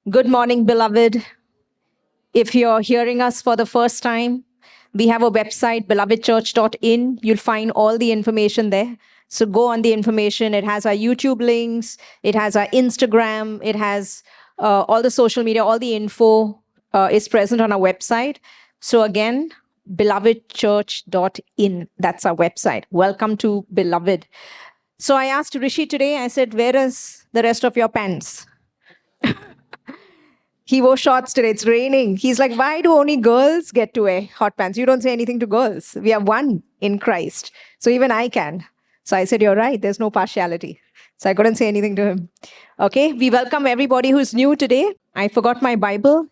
Good morning, beloved. If you're hearing us for the first time, we have a website, belovedchurch.in. You'll find all the information there. So go on the information. It has our YouTube links, it has our Instagram, it has all the social media, all the info is present on our website. So again, belovedchurch.in. That's our website. Welcome to Beloved. So I asked Rishi today, I said, where is the rest of your pants? He wore shorts today. It's raining. He's like, why do only girls get to wear hot pants? You don't say anything to girls. We are one in Christ. So even I can. So I said, you're right. There's no partiality. So I couldn't say anything to him. Okay. We welcome everybody who's new today. I forgot my Bible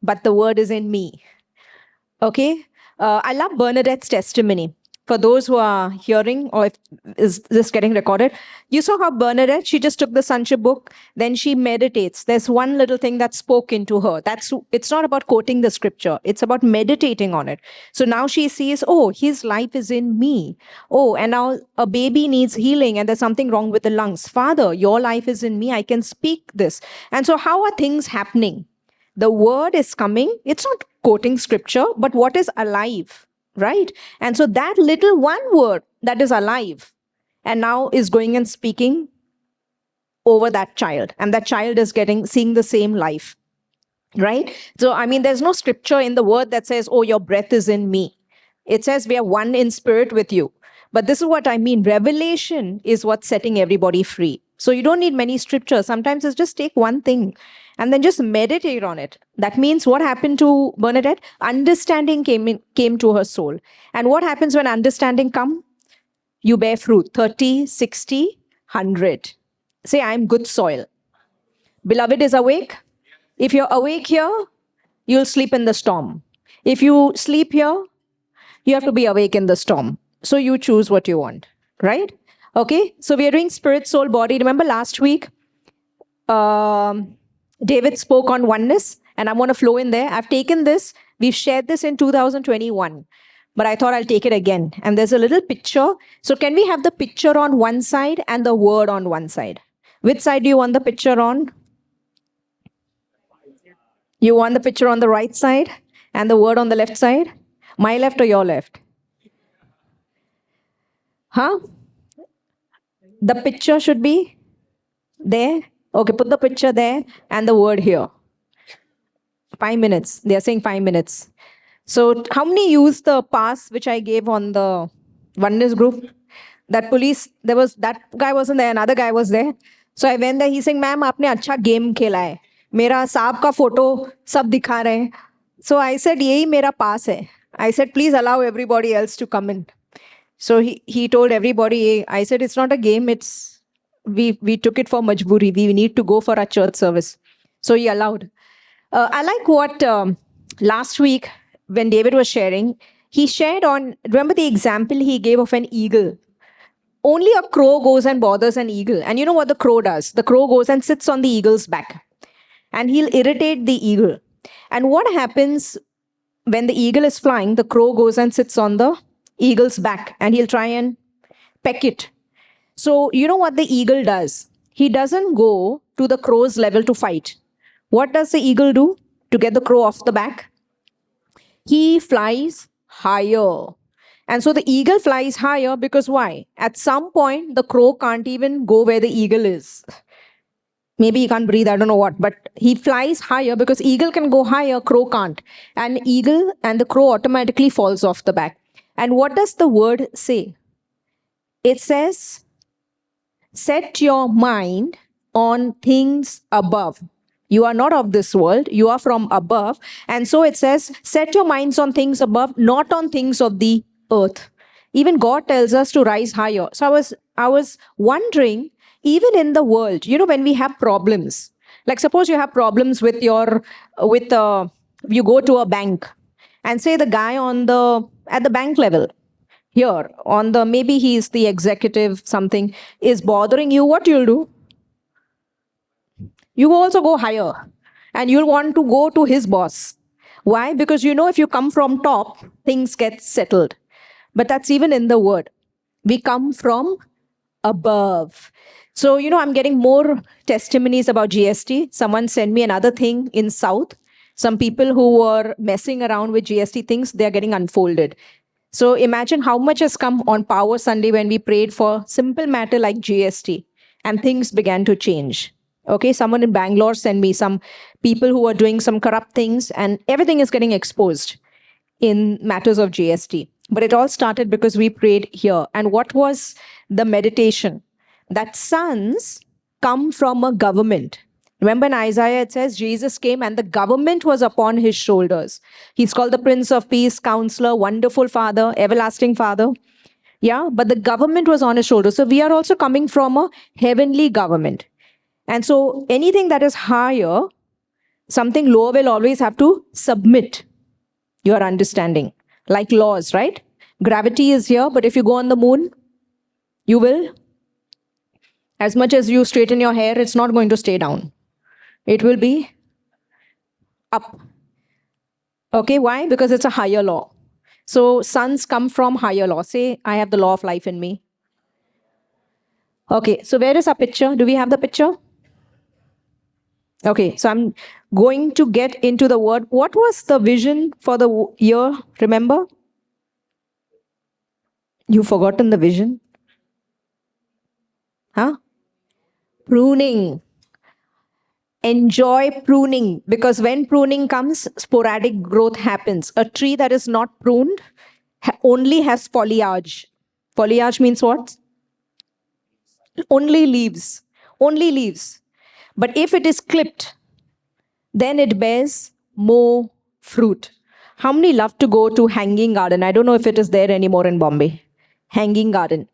but the word is in me. Okay. I love Bernadette's testimony. For those who are hearing, or if is this getting recorded, you saw how Bernadette, she just took the sonship book, then she meditates. There's one little thing that spoke into her. It's not about quoting the scripture. It's about meditating on it. So now she sees, oh, his life is in me. Oh, and now a baby needs healing and there's something wrong with the lungs. Father, your life is in me. I can speak this. And so how are things happening? The word is coming. It's not quoting scripture, but what is alive? Right? And so that little one word that is alive and now is going and speaking over that child. And that child is seeing the same life. Right? So, I mean, there's no scripture in the word that says, oh, your breath is in me. It says we are one in spirit with you. But this is what I mean. Revelation is what's setting everybody free. So you don't need many scriptures. Sometimes it's just take one thing and then just meditate on it. That means what happened to Bernadette? Understanding came to her soul. And what happens when understanding comes? You bear fruit, 30, 60, 100. Say, I'm good soil. Beloved is awake. If you're awake here, you'll sleep in the storm. If you sleep here, you have to be awake in the storm. So you choose what you want, right? Okay, so we are doing spirit, soul, body. Remember last week, David spoke on oneness, and I'm going to flow in there. I've taken this. We've shared this in 2021, but I thought I'll take it again. And there's a little picture. So can we have the picture on one side and the word on one side? Which side do you want the picture on? You want the picture on the right side and the word on the left side? My left or your left? Huh? The picture should be there. Okay, put the picture there and the word here. 5 minutes. They are saying 5 minutes. So how many used the pass which I gave on the oneness group? That guy wasn't there, another guy was there. So I went there, he's saying, ma'am, aapne acha game khela hai. Mera saab ka photo sab dikha rahe hain. So I said, yehi mera pass hai. I said, please allow everybody else to come in. So he told everybody, I said, it's not a game, we took it for majburi. We need to go for our church service. So he allowed. I like what last week when David was sharing, he shared on, remember the example he gave of an eagle. Only a crow goes and bothers an eagle. And you know what the crow does? The crow goes and sits on the eagle's back. And he'll irritate the eagle. And what happens when the eagle is flying, the crow goes and sits on the eagle's back and he'll try and peck it. So you know what the eagle does? He doesn't go to the crow's level to fight. What does the eagle do to get the crow off the back? He flies higher. And so the eagle flies higher because why? At some point, the crow can't even go where the eagle is. Maybe he can't breathe, I don't know what, but he flies higher because eagle can go higher, crow can't. And eagle and the crow automatically falls off the back. And what does the word say? It says, set your mind on things above. You are not of this world, you are from above. And so it says, set your minds on things above, not on things of the earth. Even God tells us to rise higher. So I was wondering, even in the world, you know, when we have problems, like suppose you have problems with you go to a bank and say the guy at the bank level here maybe he's the executive, something is bothering you, what you'll do? You also go higher and you'll want to go to his boss. Why? Because you know, if you come from top, things get settled. But that's even in the word. We come from above. So, I'm getting more testimonies about GST. Someone sent me another thing in South. Some people who were messing around with GST things, they're getting unfolded. So imagine how much has come on Power Sunday when we prayed for simple matter like GST and things began to change. Okay, someone in Bangalore sent me some people who were doing some corrupt things and everything is getting exposed in matters of GST. But it all started because we prayed here. And what was the meditation? That sons come from a government. Remember in Isaiah, it says Jesus came and the government was upon his shoulders. He's called the Prince of Peace, Counselor, Wonderful Father, Everlasting Father. Yeah, but the government was on his shoulders. So we are also coming from a heavenly government. And so anything that is higher, something lower will always have to submit your understanding. Like laws, right? Gravity is here, but if you go on the moon, you will, as much as you straighten your hair, it's not going to stay down. It will be up. Okay, why? Because it's a higher law. So sons come from higher law. Say, I have the law of life in me. Okay, so where is our picture? Do we have the picture? Okay, so I'm going to get into the word. What was the vision for the year? Remember? You've forgotten the vision? Huh? Pruning. Enjoy pruning, because when pruning comes, sporadic growth happens. A tree that is not pruned only has foliage. Foliage means what? Only leaves. Only leaves. But if it is clipped, then it bears more fruit. How many love to go to Hanging Garden? I don't know if it is there anymore in Bombay. Hanging Garden.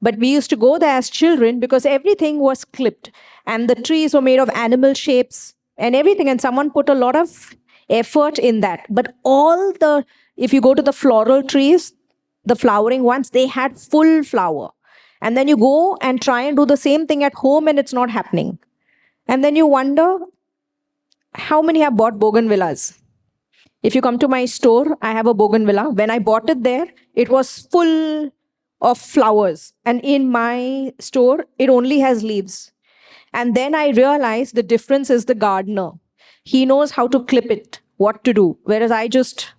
But we used to go there as children because everything was clipped and the trees were made of animal shapes and everything. And someone put a lot of effort in that. But if you go to the floral trees, the flowering ones, they had full flower. And then you go and try and do the same thing at home and it's not happening. And then you wonder, how many have bought bougainvilleas? If you come to my store, I have a bougainvillea. When I bought it there, it was full of flowers. And in my store, it only has leaves. And then I realized the difference is the gardener. He knows how to clip it, what to do, whereas I just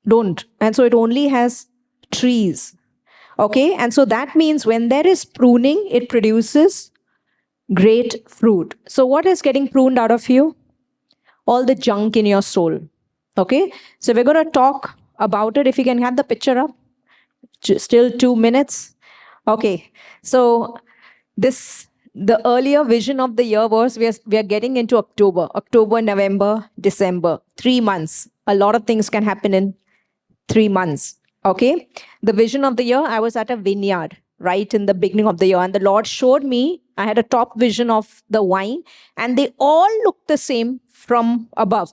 don't. And so it only has trees. Okay, and so that means when there is pruning, it produces great fruit. So what is getting pruned out of you? All the junk in your soul. Okay, so we're going to talk about it. If you can have the picture up. Still 2 minutes. Okay, so the earlier vision of the year was we are getting into October, November, December, 3 months. A lot of things can happen in 3 months. Okay, the vision of the year, I was at a vineyard right in the beginning of the year, and the Lord showed me, I had a top vision of the wine, and they all looked the same from above.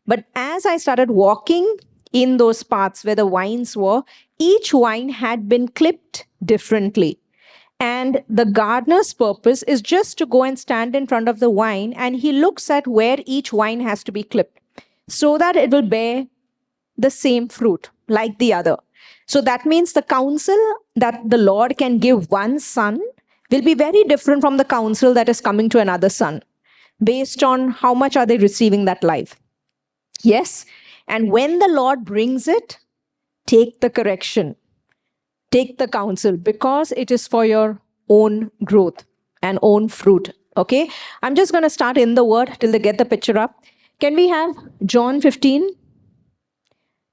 But as I started walking in those paths where the vines were, each vine had been clipped differently. And the gardener's purpose is just to go and stand in front of the vine, and he looks at where each vine has to be clipped so that it will bear the same fruit like the other. So that means the counsel that the Lord can give one son will be very different from the counsel that is coming to another son, based on how much are they receiving that life. Yes. And when the Lord brings it, take the correction, take the counsel, because it is for your own growth and own fruit. Okay. I'm just going to start in the word till they get the picture up. Can we have John 15?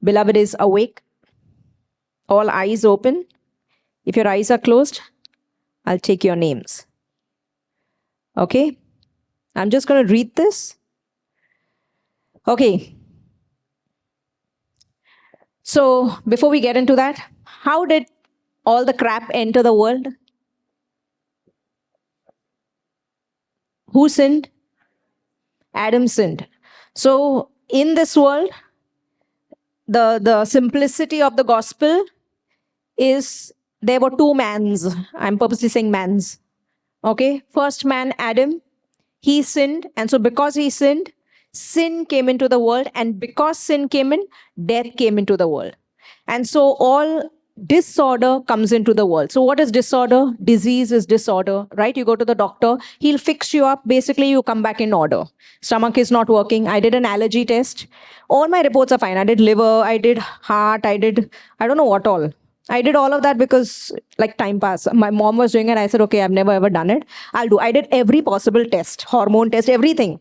Beloved is awake. All eyes open. If your eyes are closed, I'll take your names. Okay. I'm just going to read this. Okay. So before we get into that, how did all the crap enter the world? Who sinned? Adam sinned. So in this world, the simplicity of the gospel is there were two mans. I'm purposely saying mans. Okay. First man, Adam, he sinned. And so because he sinned, sin came into the world. And because sin came in, death came into the world. And so all disorder comes into the world. So what is disorder? Disease is disorder, right? You go to the doctor, he'll fix you up. Basically, you come back in order. Stomach is not working. I did an allergy test. All my reports are fine. I did liver, I did heart, I don't know what all. I did all of that because like time pass. My mom was doing it. I said, okay, I've never ever done it. I did every possible test, hormone test, everything.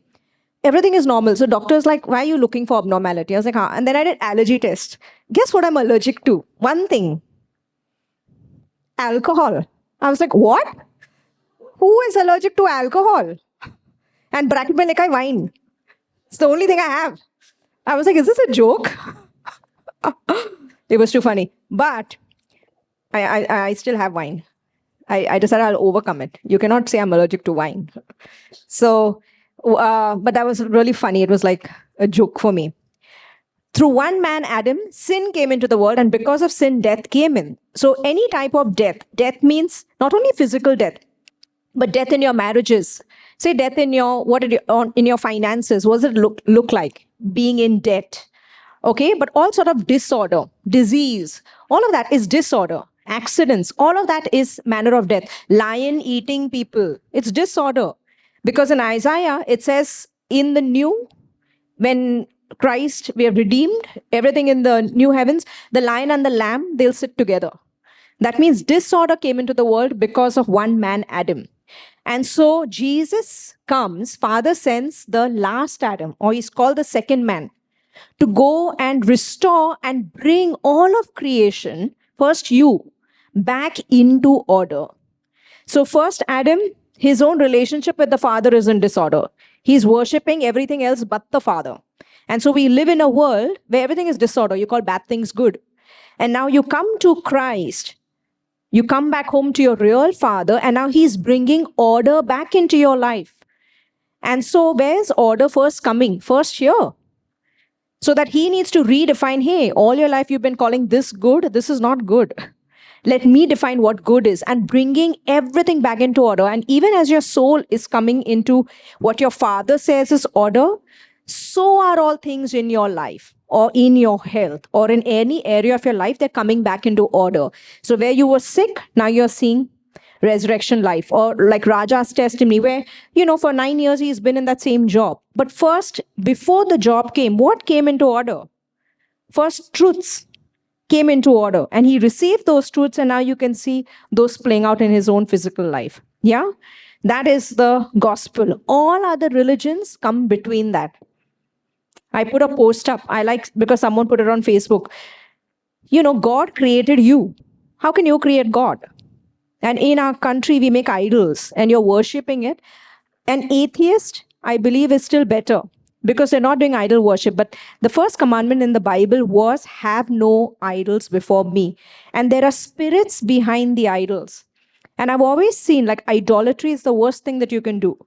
Everything is normal. So doctor's like, why are you looking for abnormality? I was like, huh. And then I did allergy test. Guess what I'm allergic to? One thing. Alcohol. I was like, what? Who is allergic to alcohol? And bracket mein likha hai wine. It's the only thing I have. I was like, is this a joke? It was too funny. But I still have wine. I decided I'll overcome it. You cannot say I'm allergic to wine. So, but that was really funny. It was like a joke for me. Through one man, Adam, sin came into the world, and because of sin, death came in. So, any type of death, death means not only physical death, but death in your marriages. Say death in your in your finances. What does it look like? Being in debt. Okay, but all sort of disorder, disease, all of that is disorder. Accidents, all of that is manner of death. Lion eating people, it's disorder. Because in Isaiah, it says in the new, when Christ, we have redeemed everything in the new heavens, the lion and the lamb, they'll sit together. That means disorder came into the world because of one man, Adam. And so Jesus comes, Father sends the last Adam, or he's called the second man, to go and restore and bring all of creation, first you, back into order. So first Adam, his own relationship with the Father is in disorder. He's worshipping everything else but the Father. And so we live in a world where everything is disorder. You call bad things good. And now you come to Christ. You come back home to your real Father, and now he's bringing order back into your life. And so where's order first coming? First here. So that he needs to redefine, hey, all your life you've been calling this good. This is not good. Let me define what good is, and bringing everything back into order. And even as your soul is coming into what your Father says is order, so are all things in your life or in your health or in any area of your life, they're coming back into order. So where you were sick, now you're seeing resurrection life. Or like Raja's testimony, where, for 9 years he's been in that same job. But first, before the job came, what came into order? First, truths came into order, and he received those truths, and now you can see those playing out in his own physical life. Yeah? That is the gospel. All other religions come between that. I put a post up. I like, because someone put it on Facebook. God created you. How can you create God? And in our country, we make idols, and you're worshipping it. An atheist, I believe, is still better, because they're not doing idol worship. But the first commandment in the Bible was, have no idols before me. And there are spirits behind the idols. And I've always seen, like, idolatry is the worst thing that you can do.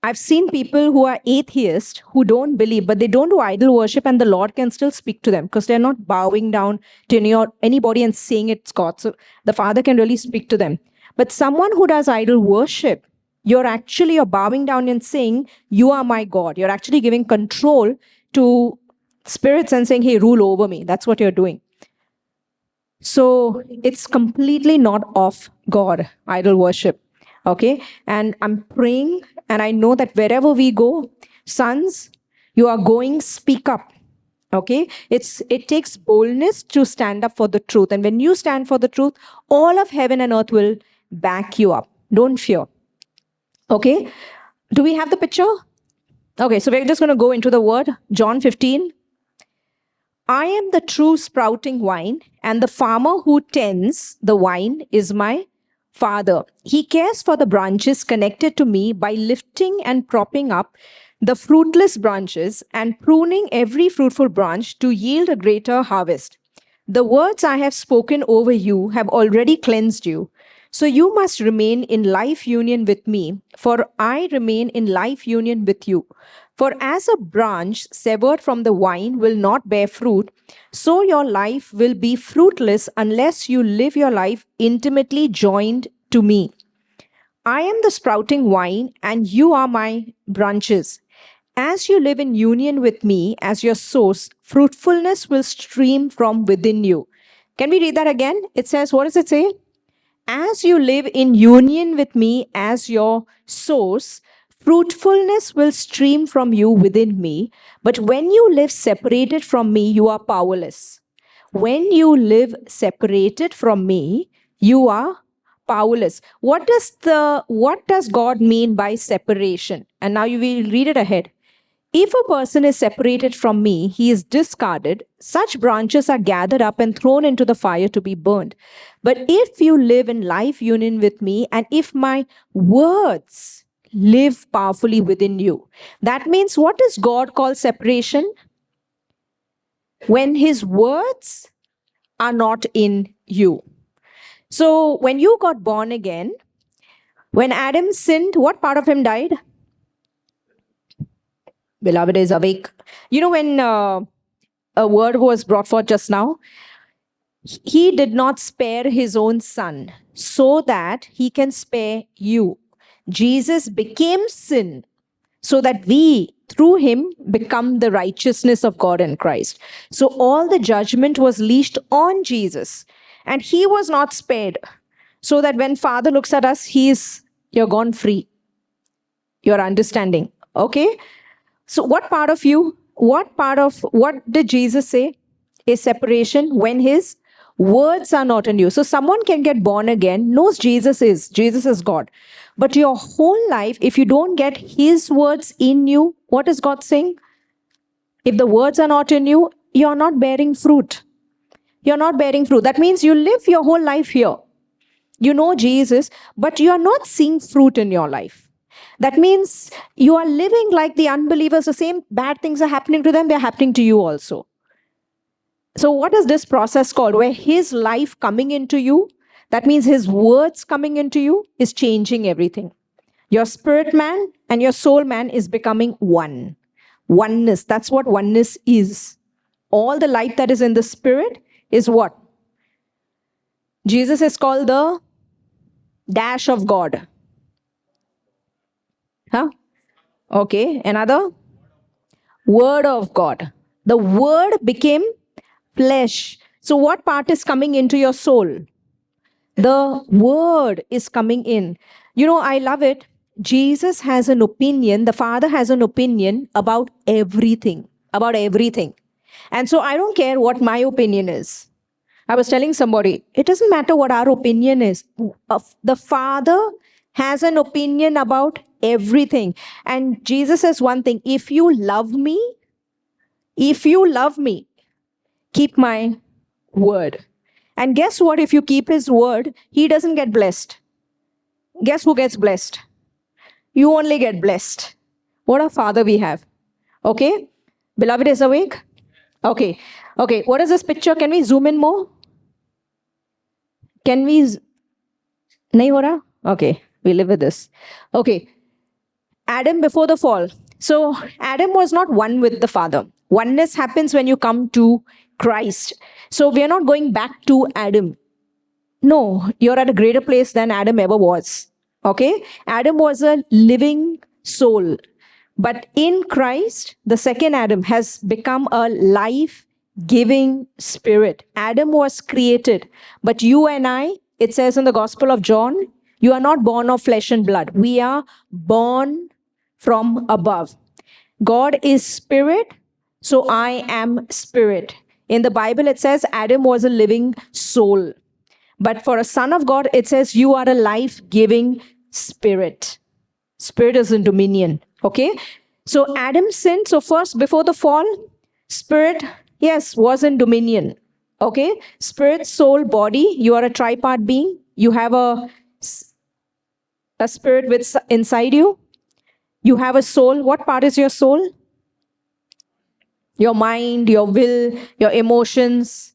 I've seen people who are atheists, who don't believe, but they don't do idol worship, and the Lord can still speak to them because they're not bowing down to anybody and saying it's God. So the Father can really speak to them. But someone who does idol worship, you're bowing down and saying, you are my God. You're actually giving control to spirits and saying, hey, rule over me. That's what you're doing. So it's completely not of God, idol worship. Okay, and I'm praying, and I know that wherever we go, sons, you are going, speak up. Okay, it takes boldness to stand up for the truth, and when you stand for the truth, all of heaven and earth will back you up. Don't fear. Okay, do we have the picture? Okay, so we're just going to go into the word. John 15. I am the true sprouting vine, and the farmer who tends the vine is my Father. He cares for the branches connected to me by lifting and propping up the fruitless branches and pruning every fruitful branch to yield a greater harvest. The words I have spoken over you have already cleansed you. So you must remain in life union with me, for I remain in life union with you. For as a branch severed from the vine will not bear fruit, so your life will be fruitless unless you live your life intimately joined to me. I am the sprouting vine, and you are my branches. As you live in union with me as your source, fruitfulness will stream from within you. Can we read that again? It says, what does it say? As you live in union with me as your source, fruitfulness will stream from you within me. But when you live separated from me, you are powerless. When you live separated from me, you are powerless. What does God mean by separation? And now you will read it ahead. If a person is separated from me, he is discarded. Such branches are gathered up and thrown into the fire to be burned. But if you live in life union with me, and if my words live powerfully within you, that means what does God call separation? When his words are not in you. So when you got born again, when Adam sinned, what part of him died? Beloved is awake. You know, when a word was brought forth just now, he did not spare his own son so that he can spare you. Jesus became sin so that we, through him, become the righteousness of God in Christ. So all the judgment was leashed on Jesus, and he was not spared, so that when Father looks at us, you're gone free. You're understanding. Okay? So what did Jesus say is separation? When his words are not in you. So someone can get born again, knows Jesus is God. But your whole life, if you don't get his words in you, what is God saying? If the words are not in you, you're not bearing fruit. You're not bearing fruit. That means you live your whole life here. You know Jesus, but you are not seeing fruit in your life. That means you are living like the unbelievers. The same bad things are happening to them, they're happening to you also. So what is this process called? Where his life coming into you, that means his words coming into you is changing everything. Your spirit man and your soul man is becoming one. Oneness, that's what oneness is. All the light that is in the spirit is what? Jesus is called the dash of God. Huh? Okay, another? Word of God. The word became flesh. So what part is coming into your soul? The word is coming in. You know, I love it. Jesus has an opinion. The Father has an opinion about everything. About everything. And so I don't care what my opinion is. I was telling somebody, it doesn't matter what our opinion is. The Father has an opinion about everything. And Jesus says one thing, if you love me, keep my word. And guess what? If you keep his word, he doesn't get blessed. Guess who gets blessed? You only get blessed. What a Father we have. Okay? Beloved is awake? Okay. Okay. What is this picture? Can we zoom in more? Can we? Nahi ho raha? Okay. We live with this. Okay. Adam before the fall. So Adam was not one with the Father. Oneness happens when you come to Christ. So we are not going back to Adam. No, you're at a greater place than Adam ever was. Okay? Adam was a living soul. But in Christ, the second Adam has become a life-giving spirit. Adam was created. But you and I, it says in the Gospel of John, you are not born of flesh and blood. We are born from above. God is spirit, so I am spirit. In the Bible, it says Adam was a living soul. But for a son of God, it says you are a life-giving spirit. Spirit is in dominion. Okay? So Adam sinned. So first, before the fall, spirit, yes, was in dominion. Okay? Spirit, soul, body. You are a tripart being. You have a spirit inside you. You have a soul. What part is your soul? Your mind, your will, your emotions,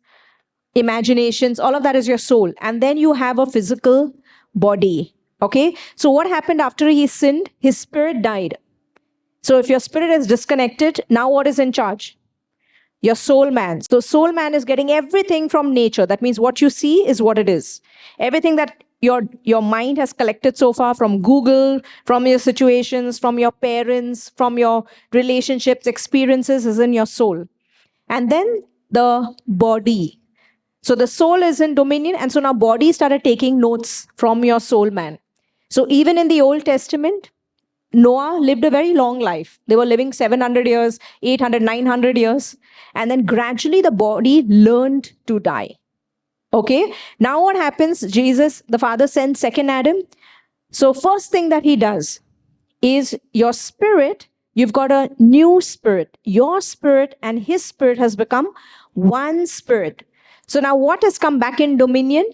imaginations, all of that is your soul. And then you have a physical body. Okay? So what happened after he sinned? His spirit died. So if your spirit is disconnected, now what is in charge? Your soul man. So soul man is getting everything from nature. That means what you see is what it is. Everything that your mind has collected so far from Google, from your situations, from your parents, from your relationships, experiences is in your soul. And then the body. So the soul is in dominion. And so now body started taking notes from your soul man. So even in the Old Testament, Noah lived a very long life. They were living 700 years, 800, 900 years. And then gradually the body learned to die. Okay. Now what happens? Jesus, the Father, sends second Adam. So first thing that he does is your spirit, you've got a new spirit. Your spirit and his spirit has become one spirit. So now what has come back in dominion?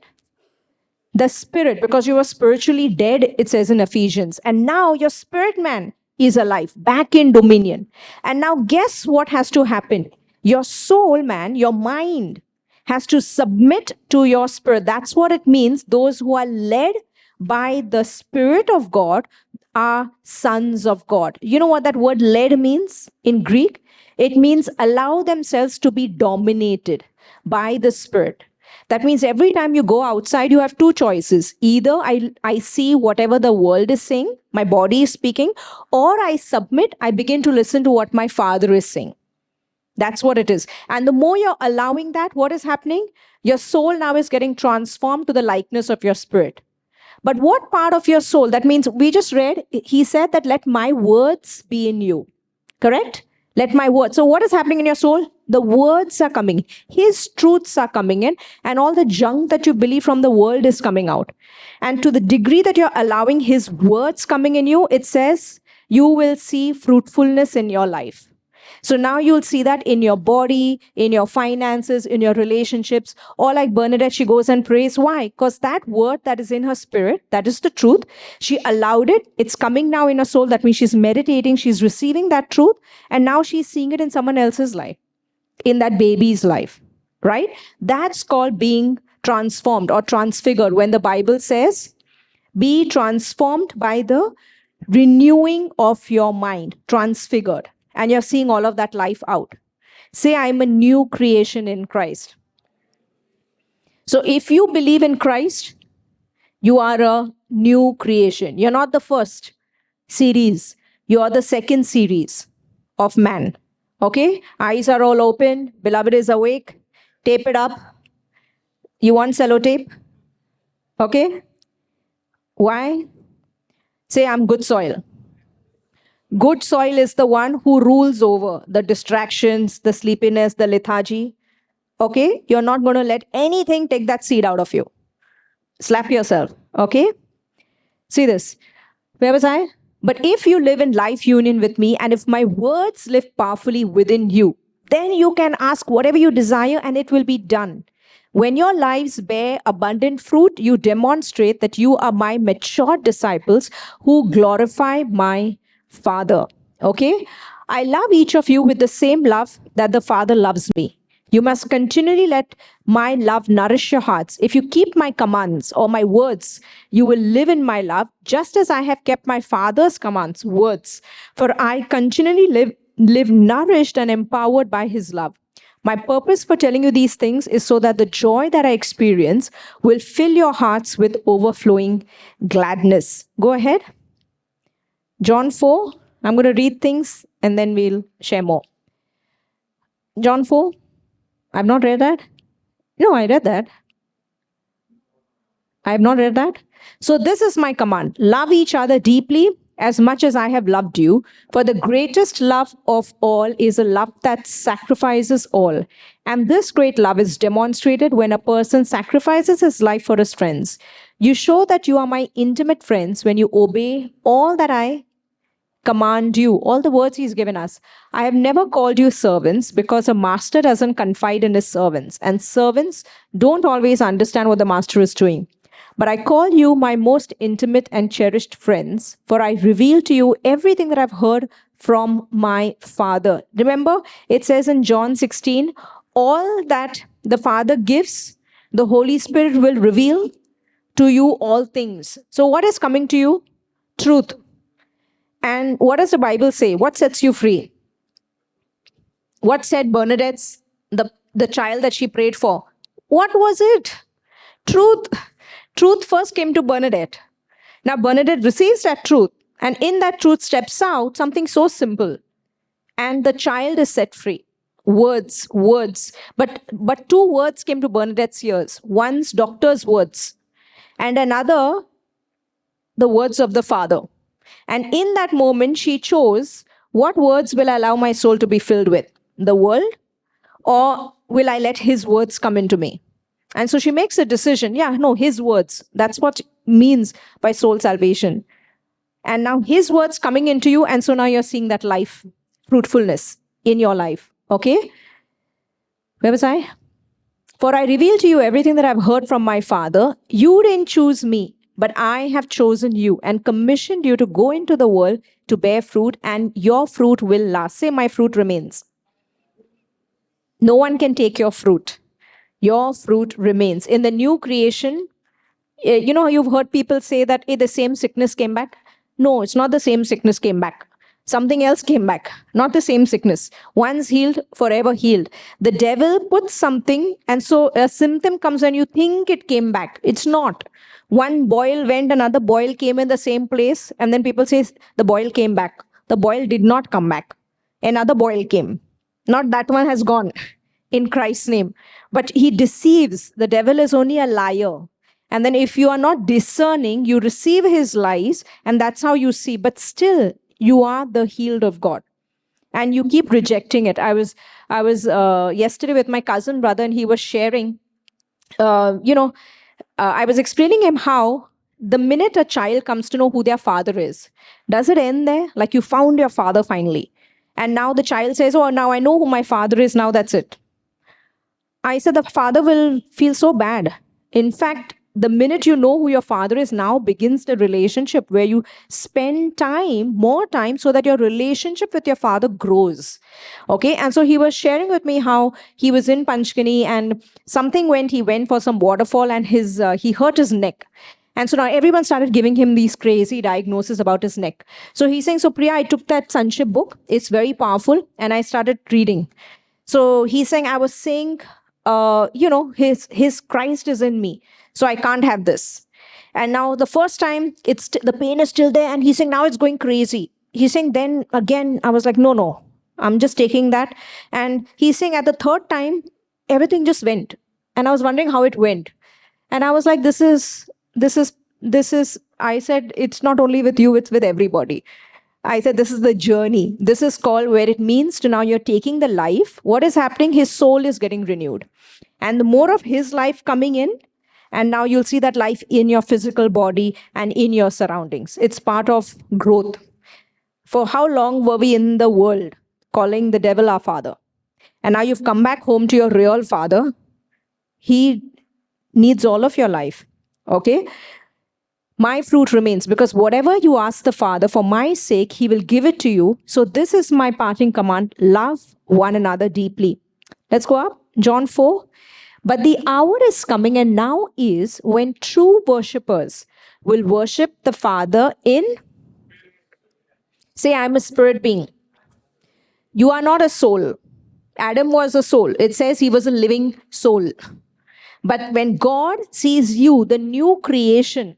The spirit, because you were spiritually dead, it says in Ephesians. And now your spirit man is alive, back in dominion. And now guess what has to happen? Your soul man, your mind, has to submit to your spirit. That's what it means. Those who are led by the Spirit of God are sons of God. You know what that word led means in Greek? It means allow themselves to be dominated by the Spirit. That means every time you go outside, you have two choices. Either I see whatever the world is saying, my body is speaking, or I submit, I begin to listen to what my Father is saying. That's what it is. And the more you're allowing that, what is happening? Your soul now is getting transformed to the likeness of your spirit. But what part of your soul? That means we just read, he said that let my words be in you. Correct? Let my words. So what is happening in your soul? The words are coming. His truths are coming in, and all the junk that you believe from the world is coming out. And to the degree that you're allowing his words coming in you, it says you will see fruitfulness in your life. So now you'll see that in your body, in your finances, in your relationships, or like Bernadette, she goes and prays. Why? Because that word that is in her spirit, that is the truth. She allowed it. It's coming now in her soul. That means she's meditating. She's receiving that truth. And now she's seeing it in someone else's life, in that baby's life, right? That's called being transformed or transfigured. When the Bible says, be transformed by the renewing of your mind, transfigured. And you're seeing all of that life out. Say, I'm a new creation in Christ. So if you believe in Christ, you are a new creation. You're not the first series. You are the second series of man. Okay? Eyes are all open. Beloved is awake. Tape it up. You want sellotape? Okay? Why? Say, I'm good soil. Good soil is the one who rules over the distractions, the sleepiness, the lethargy. Okay? You're not going to let anything take that seed out of you. Slap yourself. Okay? See this. Where was I? But if you live in life union with me, and if my words live powerfully within you, then you can ask whatever you desire and it will be done. When your lives bear abundant fruit, you demonstrate that you are my mature disciples who glorify my Father. Okay? I love each of you with the same love that the Father loves me. You must continually let my love nourish your hearts. If you keep my commands or my words, you will live in my love, just as I have kept my Father's commands, words. For I continually live nourished and empowered by his love. My purpose for telling you these things is so that the joy that I experience will fill your hearts with overflowing gladness. Go ahead. John 4, I'm going to read things and then we'll share more. John 4, I've not read that. No, I read that. I have not read that. So this is my command. Love each other deeply as much as I have loved you. For the greatest love of all is a love that sacrifices all. And this great love is demonstrated when a person sacrifices his life for his friends. You show that you are my intimate friends when you obey all that I command you, all the words he's given us. I have never called you servants because a master doesn't confide in his servants, and servants don't always understand what the master is doing. But I call you my most intimate and cherished friends, for I reveal to you everything that I've heard from my Father. Remember, it says in John 16, all that the Father gives, the Holy Spirit will reveal to you all things. So what is coming to you? Truth. And what does the Bible say? What sets you free? What said Bernadette's, the child that she prayed for? What was it? Truth. Truth first came to Bernadette. Now Bernadette receives that truth. And in that truth steps out something so simple. And the child is set free. Words. But two words came to Bernadette's ears. One's doctor's words, and another the words of the Father. And in that moment, she chose, what words will I allow my soul to be filled with? The world, or will I let his words come into me? And so she makes a decision. Yeah, no, his words. That's what means by soul salvation. And now his words coming into you. And so now you're seeing that life, fruitfulness in your life. Okay? Where was I? For I reveal to you everything that I've heard from my Father. You didn't choose me, but I have chosen you and commissioned you to go into the world to bear fruit, and your fruit will last. Say, my fruit remains. No one can take your fruit. Your fruit remains. In the new creation, you've heard people say that the same sickness came back. No, it's not the same sickness came back. Something else came back, not the same sickness. Once healed, forever healed. The devil puts something, and so a symptom comes and you think it came back. It's not. One boil went, another boil came in the same place, and then people say the boil came back. The boil did not come back. Another boil came. Not that one has gone in Christ's name. But he deceives. The devil is only a liar. And then if you are not discerning, you receive his lies, and that's how you see. But still, you are the healed of God. And you keep rejecting it. I was yesterday with my cousin brother, and he was sharing, I was explaining him how the minute a child comes to know who their father is, does it end there? Like you found your father finally. And now the child says, oh, now I know who my father is. Now that's it. I said, the father will feel so bad. In fact, the minute you know who your father is, now begins the relationship where you spend more time, so that your relationship with your father grows. Okay. And so he was sharing with me how he was in Panchgani and he went for some waterfall, and he hurt his neck. And so now everyone started giving him these crazy diagnoses about his neck. So he's saying, so Priya, I took that Sanchip book. It's very powerful. And I started reading. So he's saying, I was saying, his Christ is in me. So I can't have this. And now the first time, the pain is still there. And he's saying, now it's going crazy. He's saying, then again, I was like, no, I'm just taking that. And he's saying at the third time, everything just went. And I was wondering how it went. And I was like, this is, I said, it's not only with you, it's with everybody. I said, this is the journey. This is called where it means to now you're taking the life. What is happening? His soul is getting renewed. And the more of his life coming in, and now you'll see that life in your physical body and in your surroundings. It's part of growth. For how long were we in the world calling the devil our father? And now you've come back home to your real father. He needs all of your life. Okay? My fruit remains, because whatever you ask the Father for my sake, he will give it to you. So this is my parting command: love one another deeply. Let's go up. John 4. But the hour is coming, and now is, when true worshippers will worship the Father in... Say, I'm a spirit being. You are not a soul. Adam was a soul. It says he was a living soul. But when God sees you, the new creation,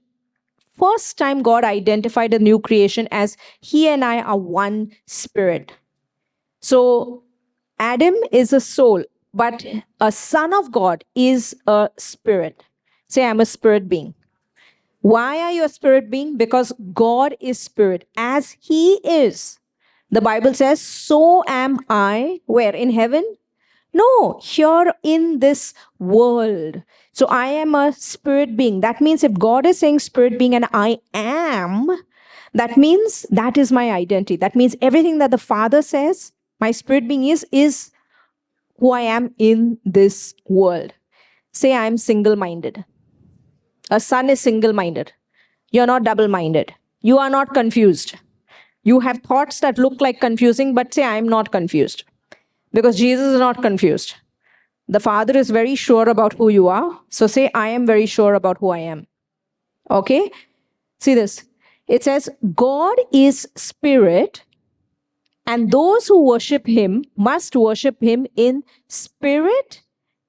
first time God identified a new creation as he and I are one spirit. So Adam is a soul, but a son of God is a spirit. Say, I'm a spirit being. Why are you a spirit being? Because God is spirit. As he is, the Bible says, so am I. Where? In heaven? No, here in this world. So I am a spirit being. That means if God is saying spirit being and I am, that means that is my identity. That means everything that the Father says, my spirit being is who I am in this world. Say, I am single-minded. A son is single-minded. You're not double-minded. You are not confused. You have thoughts that look like confusing, but say, I am not confused. Because Jesus is not confused. The Father is very sure about who you are. So say, I am very sure about who I am. Okay? See this. It says, God is spirit, and those who worship him must worship him in spirit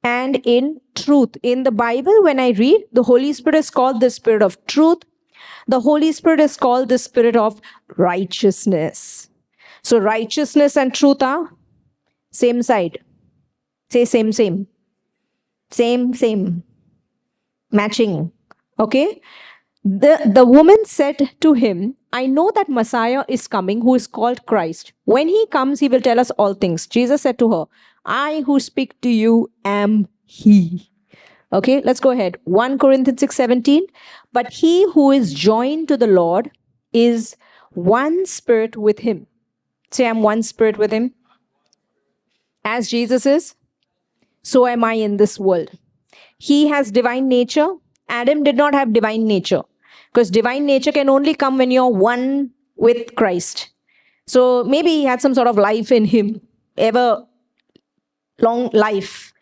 and in truth. In the Bible, when I read, the Holy Spirit is called the Spirit of truth. The Holy Spirit is called the Spirit of righteousness. So righteousness and truth are same side. Say same, same. Same, same. Matching. Okay? The woman said to him, I know that Messiah is coming, who is called Christ. When he comes, he will tell us all things. Jesus said to her, I who speak to you am he. Okay, let's go ahead. 1 Corinthians 6:17. But he who is joined to the Lord is one spirit with him. Say, I'm one spirit with him. As Jesus is, so am I in this world. He has divine nature. Adam did not have divine nature, because divine nature can only come when you're one with Christ. So maybe he had some sort of life in him, ever long life.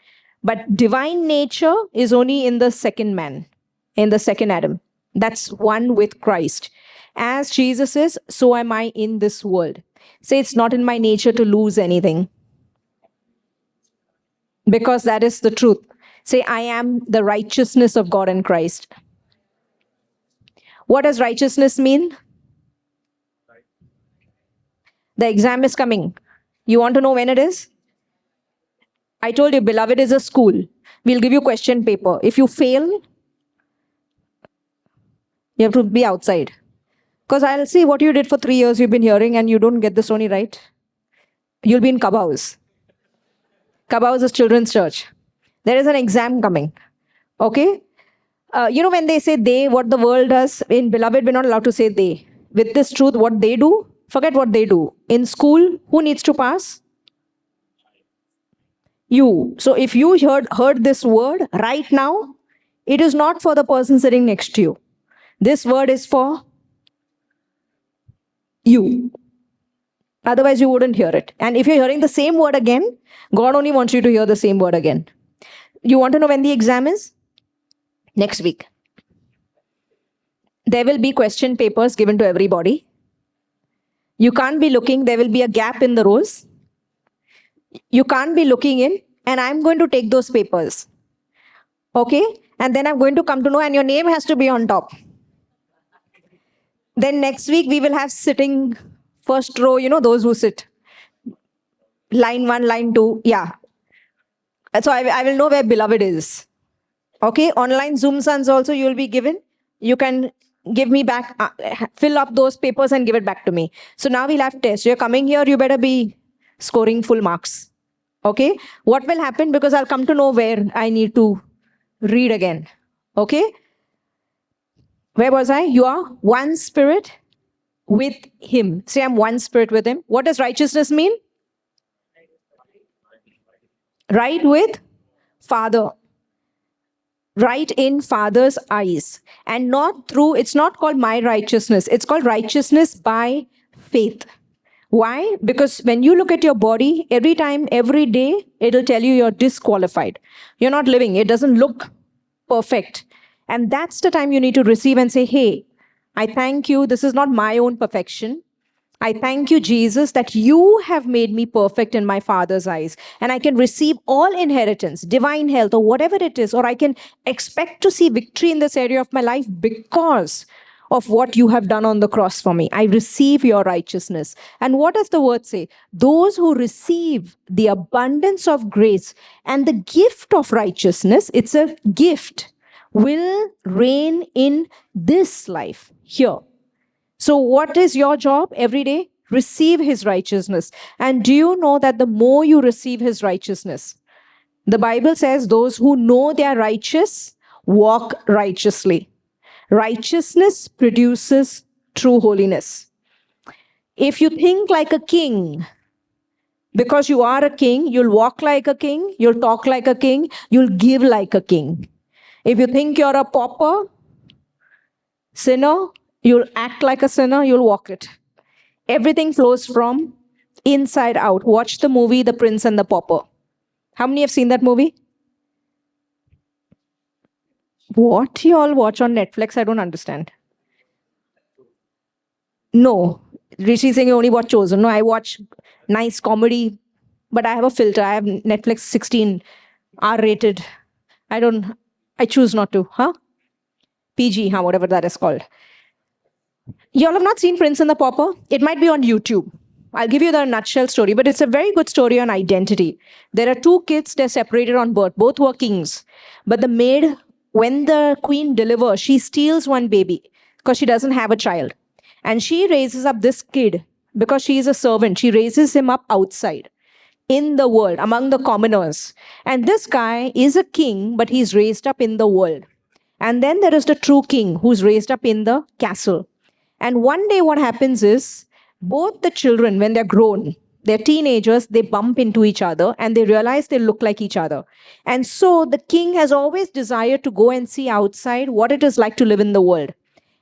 But divine nature is only in the second man, in the second Adam. That's one with Christ. As Jesus is, so am I in this world. Say, it's not in my nature to lose anything, because that is the truth. Say, I am the righteousness of God in Christ. What does righteousness mean? The exam is coming. You want to know when it is? I told you, beloved is a school. We'll give you question paper. If you fail, you have to be outside. Because I'll see what you did for 3 years you've been hearing and you don't get the Sony right. You'll be in Clubhouse. Clubhouse is children's church. There is an exam coming. Okay? When they say they, what the world does, in Beloved, we're not allowed to say they. With this truth, what they do, forget what they do. In school, who needs to pass? You. So if you heard this word right now, it is not for the person sitting next to you. This word is for you. Otherwise, you wouldn't hear it. And if you're hearing the same word again, God only wants you to hear the same word again. You want to know when the exam is? Next week. There will be question papers given to everybody. You can't be looking. There will be a gap in the rows. You can't be looking in. And I'm going to take those papers. Okay? And then I'm going to come to know, and your name has to be on top. Then next week, we will have sitting first row, those who sit. Line 1, line 2. Yeah. So I will know where Beloved is. Okay? Online Zoom Sons also you will be given. You can give me back, fill up those papers and give it back to me. So now we'll have tests. You're coming here, you better be scoring full marks. Okay? What will happen? Because I'll come to know where I need to read again. Okay? Where was I? You are one spirit with him. Say, I'm one spirit with him. What does righteousness mean? Right with Father. Right in Father's eyes. And not through, it's not called my righteousness. It's called righteousness by faith. Why? Because when you look at your body, every time, every day, it'll tell you you're disqualified. You're not living. It doesn't look perfect. And that's the time you need to receive and say, hey, I thank you. This is not my own perfection. I thank you, Jesus, that you have made me perfect in my Father's eyes. And I can receive all inheritance, divine health, or whatever it is, or I can expect to see victory in this area of my life because of what you have done on the cross for me. I receive your righteousness. And what does the word say? Those who receive the abundance of grace and the gift of righteousness, it's a gift, will reign in this life here. So what is your job every day? Receive his righteousness. And do you know that the more you receive his righteousness, the Bible says those who know they are righteous walk righteously. Righteousness produces true holiness. If you think like a king, because you are a king, you'll walk like a king, you'll talk like a king, you'll give like a king. If you think you're a pauper, sinner, you'll act like a sinner, you'll walk it. Everything flows from inside out. Watch the movie The Prince and the Pauper. How many have seen that movie? What you all watch on Netflix? I don't understand. No. Rishi Singh, you only watch Chosen. No, I watch nice comedy, but I have a filter. I have Netflix 16, R-rated. I choose not to. PG, whatever that is called. You all have not seen Prince and the Pauper? It might be on YouTube. I'll give you the nutshell story, but it's a very good story on identity. There are two kids, they're separated on birth. Both were kings. But the maid, when the queen delivers, she steals one baby because she doesn't have a child. And she raises up this kid because she is a servant. She raises him up outside in the world, among the commoners. And this guy is a king, but he's raised up in the world. And then there is the true king who's raised up in the castle. And one day, what happens is both the children, when they're grown, they're teenagers, they bump into each other and they realize they look like each other. And so the king has always desired to go and see outside what it is like to live in the world.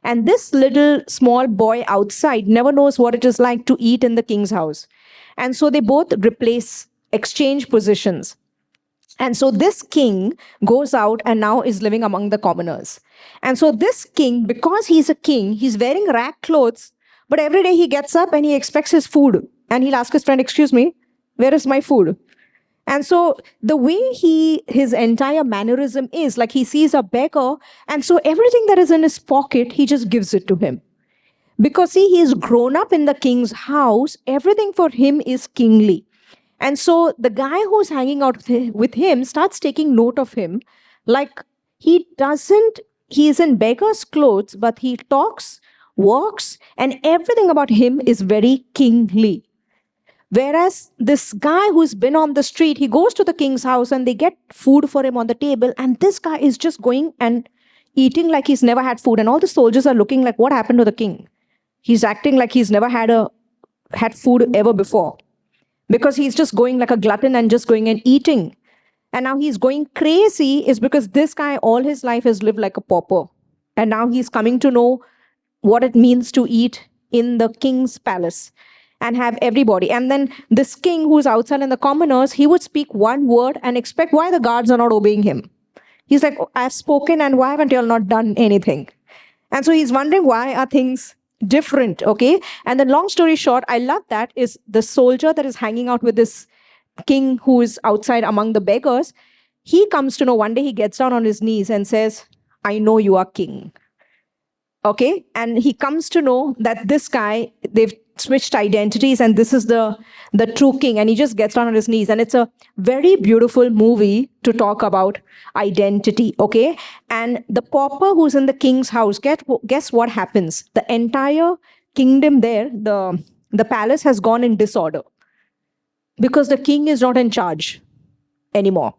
And this little small boy outside never knows what it is like to eat in the king's house. And so they both exchange positions. And so this king goes out and now is living among the commoners. And so this king, because he's a king, he's wearing rag clothes, but every day he gets up and he expects his food. And he'll ask his friend, excuse me, where is my food? And so the way his entire mannerism is, like he sees a beggar, and so everything that is in his pocket, he just gives it to him. Because see, he's grown up in the king's house, everything for him is kingly. And so the guy who's hanging out with him starts taking note of him. Like he is in beggar's clothes, but he talks, walks, and everything about him is very kingly. Whereas this guy who's been on the street, he goes to the king's house and they get food for him on the table. And this guy is just going and eating like he's never had food. And all the soldiers are looking like, what happened to the king? He's acting like he's never had food ever before. Because he's just going like a glutton and just going and eating. And now he's going crazy is because this guy all his life has lived like a pauper. And now he's coming to know what it means to eat in the king's palace and have everybody. And then this king who's outside in the commoners, he would speak one word and expect why the guards are not obeying him. He's like, I've spoken and why haven't you all not done anything? And so he's wondering why are things different, okay? And then long story short, I love that is the soldier that is hanging out with this king who is outside among the beggars. He comes to know one day he gets down on his knees and says, I know you are king. Okay? And he comes to know that this guy, they've switched identities and this is the true king. And he just gets down on his knees. And it's a very beautiful movie to talk about identity. Okay? And the pauper who's in the king's house, guess what happens? The entire kingdom there, the palace has gone in disorder. Because the king is not in charge anymore.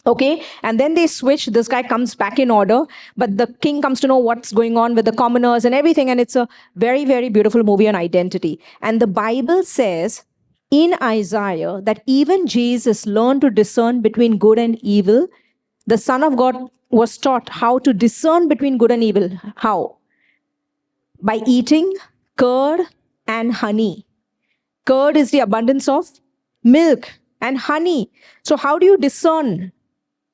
Okay, and then they switch. This guy comes back in order, but the king comes to know what's going on with the commoners and everything. And it's a very, very beautiful movie on identity. And the Bible says in Isaiah that even Jesus learned to discern between good and evil. The Son of God was taught how to discern between good and evil. How? By eating curd and honey. Curd is the abundance of milk and honey. So how do you discern?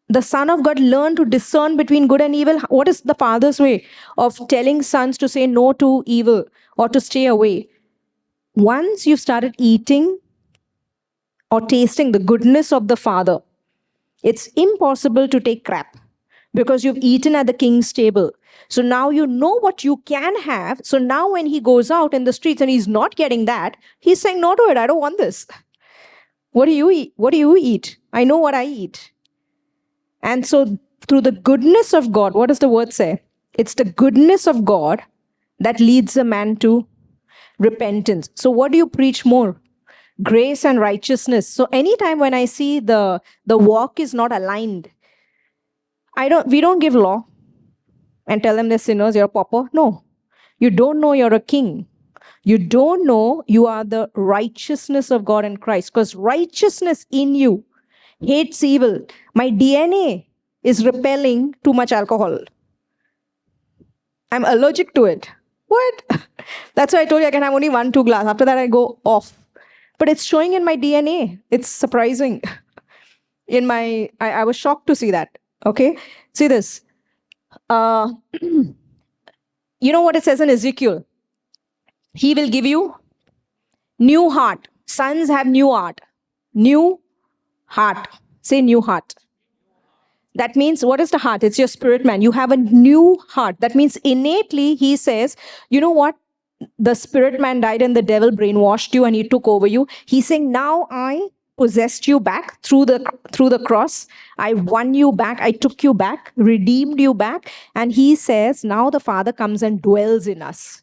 The Son of God learned to discern between good and evil. What is the Father's way of telling sons to say no to evil or to stay away? Once you've started eating or tasting the goodness of the Father, it's impossible to take crap because you've eaten at the king's table. So now you know what you can have. So now when he goes out in the streets and he's not getting that, he's saying no to it. I don't want this. What do you eat? What do you eat? I know what I eat. And so through the goodness of God, what does the word say? It's the goodness of God that leads a man to repentance. So what do you preach more? Grace and righteousness. So anytime when I see the walk is not aligned, we don't give law and tell them they're sinners, you're a pauper. No, you don't know you're a king. You don't know you are the righteousness of God in Christ, because righteousness in you hates evil. My DNA is repelling too much alcohol. I'm allergic to it. What? That's why I told you I can have only 1-2 glasses. After that, I go off. But it's showing in my DNA. It's surprising. I was shocked to see that. Okay? See this. You know what it says in Ezekiel? He will give you new heart. Sons have new heart. New heart. Say new heart. That means, what is the heart? It's your spirit man. You have a new heart. That means innately, he says, you know what? the spirit man died and the devil brainwashed you and he took over you. He's saying, now I possessed you back through the cross. I won you back. I took you back, redeemed you back. And he says, now the Father comes and dwells in us.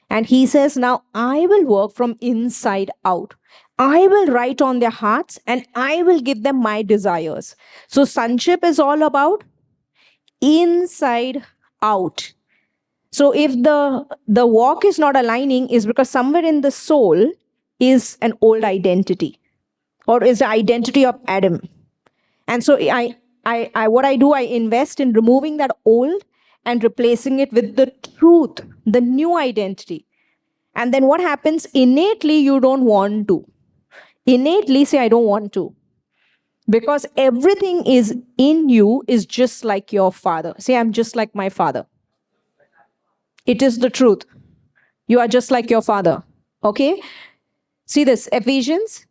And he says, now I will work from inside out. I will write on their hearts and I will give them my desires. So sonship is all about inside out. So if the walk is not aligning, is because somewhere in the soul is an old identity, or is the identity of Adam. And so what I do, I invest in removing that old and replacing it with the truth, the new identity. And then what happens? Innately, you don't want to. Innately say, I don't want to. Because everything is in you is just like your father. Say, I'm just like my father. It is the truth. You are just like your father. Okay? See this, Ephesians.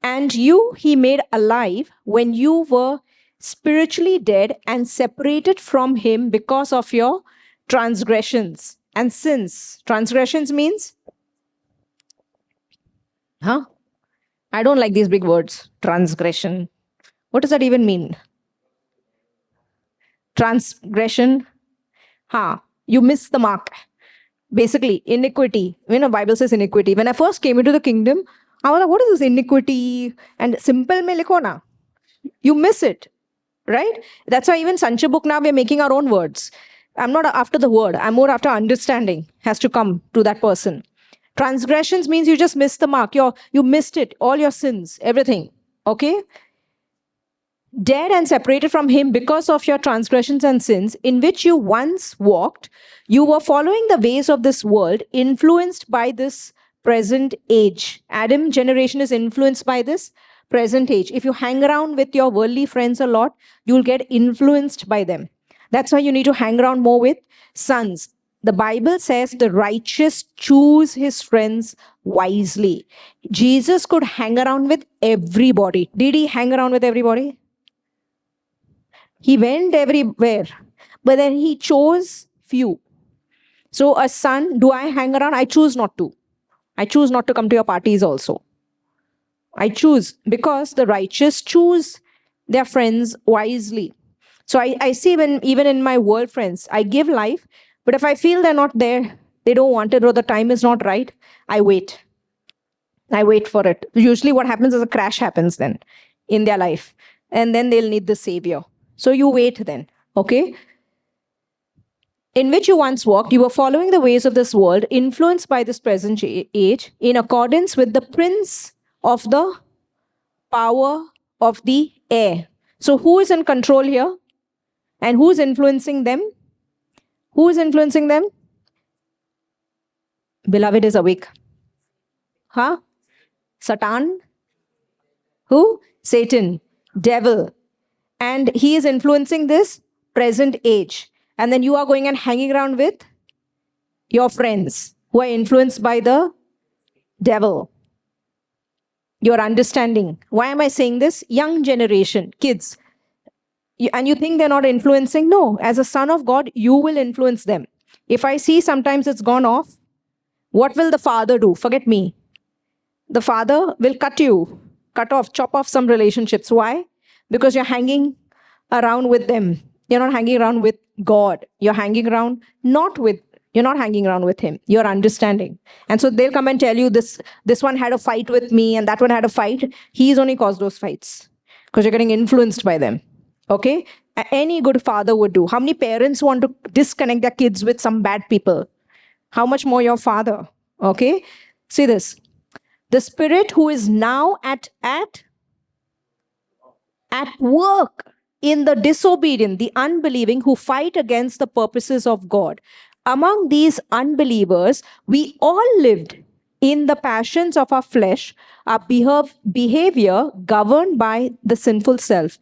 And you he made alive when you were spiritually dead and separated from him because of your transgressions and sins. Transgressions means? Huh? I don't like these big words. Transgression. What does that even mean? Transgression. You miss the mark. Basically, iniquity. Bible says iniquity. When I first came into the kingdom, I was like, what is this iniquity? And simple mein likho na. You miss it. Right? That's why even Sanchit book now we're making our own words. I'm not after the word. I'm more after understanding has to come to that person. Transgressions means you just missed the mark. You missed it. All your sins, everything. Okay? Dead and separated from him because of your transgressions and sins, in which you once walked, you were following the ways of this world, influenced by this present age. Adam generation is influenced by this present age. If you hang around with your worldly friends a lot, you'll get influenced by them. That's why you need to hang around more with sons. The Bible says the righteous choose his friends wisely. Jesus could hang around with everybody. Did he hang around with everybody? He went everywhere, but then he chose few. So a son, do I hang around? I choose not to. I choose not to come to your parties also. I choose because the righteous choose their friends wisely. So I see when even in my world friends, I give life, but if I feel they're not there, they don't want it or the time is not right, I wait. I wait for it. Usually what happens is a crash happens then in their life and then they'll need the savior. So you wait then, okay? In which you once walked, you were following the ways of this world, influenced by this present age, in accordance with the prince of the power of the air. So who is in control here? And who is influencing them? Who is influencing them? Beloved is awake. Satan? Who? Satan. Devil. And he is influencing this present age. And then you are going and hanging around with your friends who are influenced by the devil. Your understanding. Why am I saying this? Young generation, kids. And you think they're not influencing? No. As a son of God, you will influence them. If I see sometimes it's gone off, what will the father do? Forget me. The father will cut off, chop off some relationships. Why? Because you're hanging around with them. You're not hanging around with God. You're hanging around you're not hanging around with him. You're understanding. And so they'll come and tell you this one had a fight with me and that one had a fight. He's only caused those fights because you're getting influenced by them. Okay? Any good father would do. How many parents want to disconnect their kids with some bad people? How much more your father? Okay? See this. The spirit who is now at work in the disobedient, the unbelieving who fight against the purposes of God. Among these unbelievers, we all lived in the passions of our flesh, our behavior governed by the sinful self,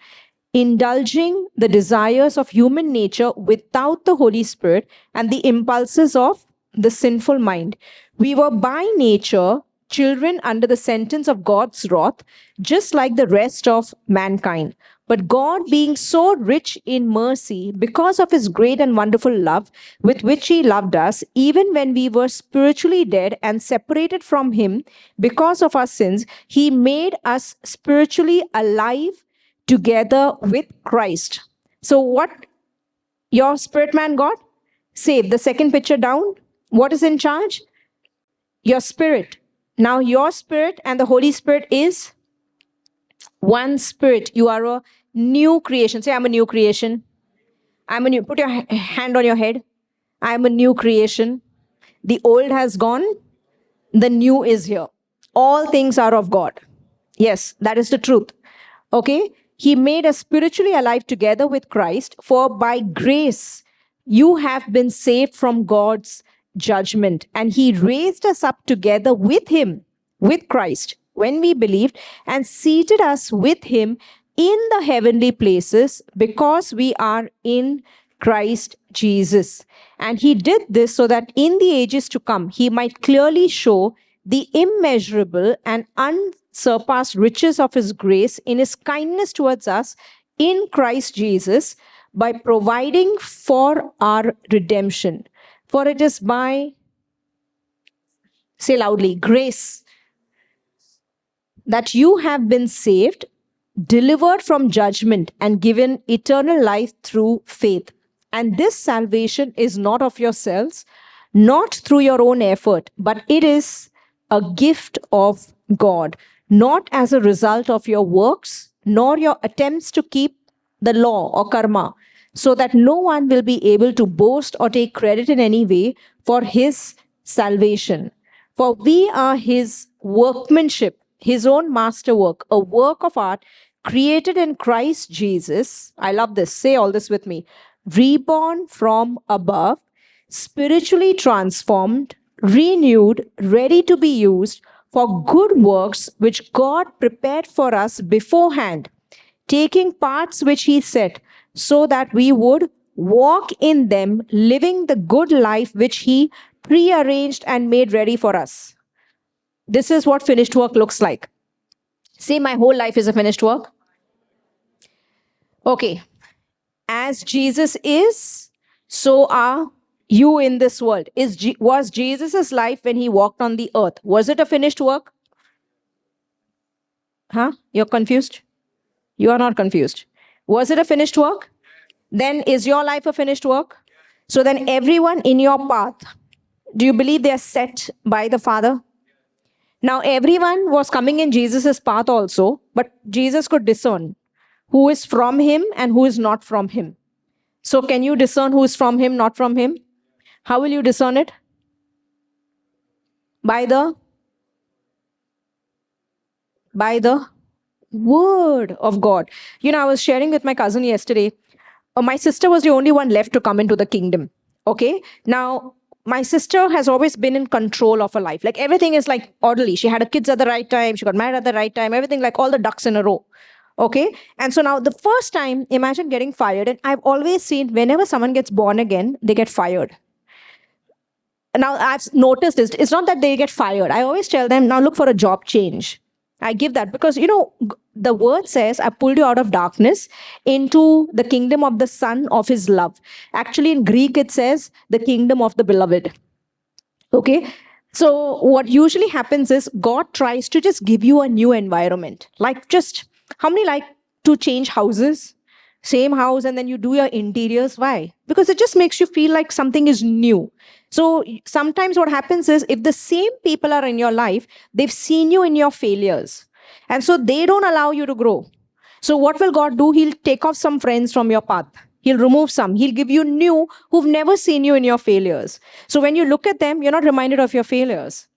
indulging the desires of human nature without the Holy Spirit and the impulses of the sinful mind. We were by nature children under the sentence of God's wrath, just like the rest of mankind. But God, being so rich in mercy, because of his great and wonderful love with which he loved us, even when we were spiritually dead and separated from him because of our sins, he made us spiritually alive together with Christ. So, what your spirit man got? Saved. The second picture down. What is in charge? Your spirit. Now, your spirit and the Holy Spirit is one spirit. You are a new creation. Say, I'm a new creation. I'm a new. Put your hand on your head. I'm a new creation. The old has gone. The new is here. All things are of God. Yes, that is the truth. Okay? He made us spiritually alive together with Christ, for by grace you have been saved from God's judgment. And he raised us up together with him, with Christ, when we believed, and seated us with him in the heavenly places because we are in Christ Jesus. And he did this so that in the ages to come, he might clearly show the immeasurable and unsurpassed riches of his grace in his kindness towards us in Christ Jesus by providing for our redemption. For it is by, say loudly, grace that you have been saved, delivered from judgment, and given eternal life through faith. And this salvation is not of yourselves, not through your own effort, but it is a gift of God, not as a result of your works, nor your attempts to keep the law or karma, so that no one will be able to boast or take credit in any way for his salvation. For we are his workmanship, his own masterwork, a work of art created in Christ Jesus. I love this. Say all this with me. Reborn from above, spiritually transformed, renewed, ready to be used for good works which God prepared for us beforehand, taking parts which he set, so that we would walk in them, living the good life which he prearranged and made ready for us. This is what finished work looks like. Say, my whole life is a finished work. Okay. As Jesus is, so are you in this world. Was Jesus' life when he walked on the earth, was it a finished work? Huh? You're confused? You are not confused. Was it a finished work? Then is your life a finished work? So then everyone in your path, do you believe they are set by the Father? Now everyone was coming in Jesus' path also, but Jesus could discern who is from him and who is not from him. So can you discern who is from him, not from him? How will you discern it? By the word of God. You know, I was sharing with my cousin yesterday. My sister was the only one left to come into the kingdom. Okay. Now, my sister has always been in control of her life. Like everything is like orderly. She had her kids at the right time. She got married at the right time. Everything like all the ducks in a row. Okay. And so now the first time, imagine getting fired. And I've always seen whenever someone gets born again, they get fired. Now I've noticed this. It's not that they get fired. I always tell them, now look for a job change. I give that because, you know, the word says, I pulled you out of darkness into the kingdom of the Son of his love. Actually, in Greek, it says the kingdom of the beloved. Okay. So what usually happens is God tries to just give you a new environment. Like just, how many like to change houses? Same house and then you do your interiors. Why? Because it just makes you feel like something is new. So sometimes what happens is if the same people are in your life, they've seen you in your failures. And so they don't allow you to grow. So what will God do? He'll take off some friends from your path. He'll remove some. He'll give you new who've never seen you in your failures. So when you look at them, you're not reminded of your failures.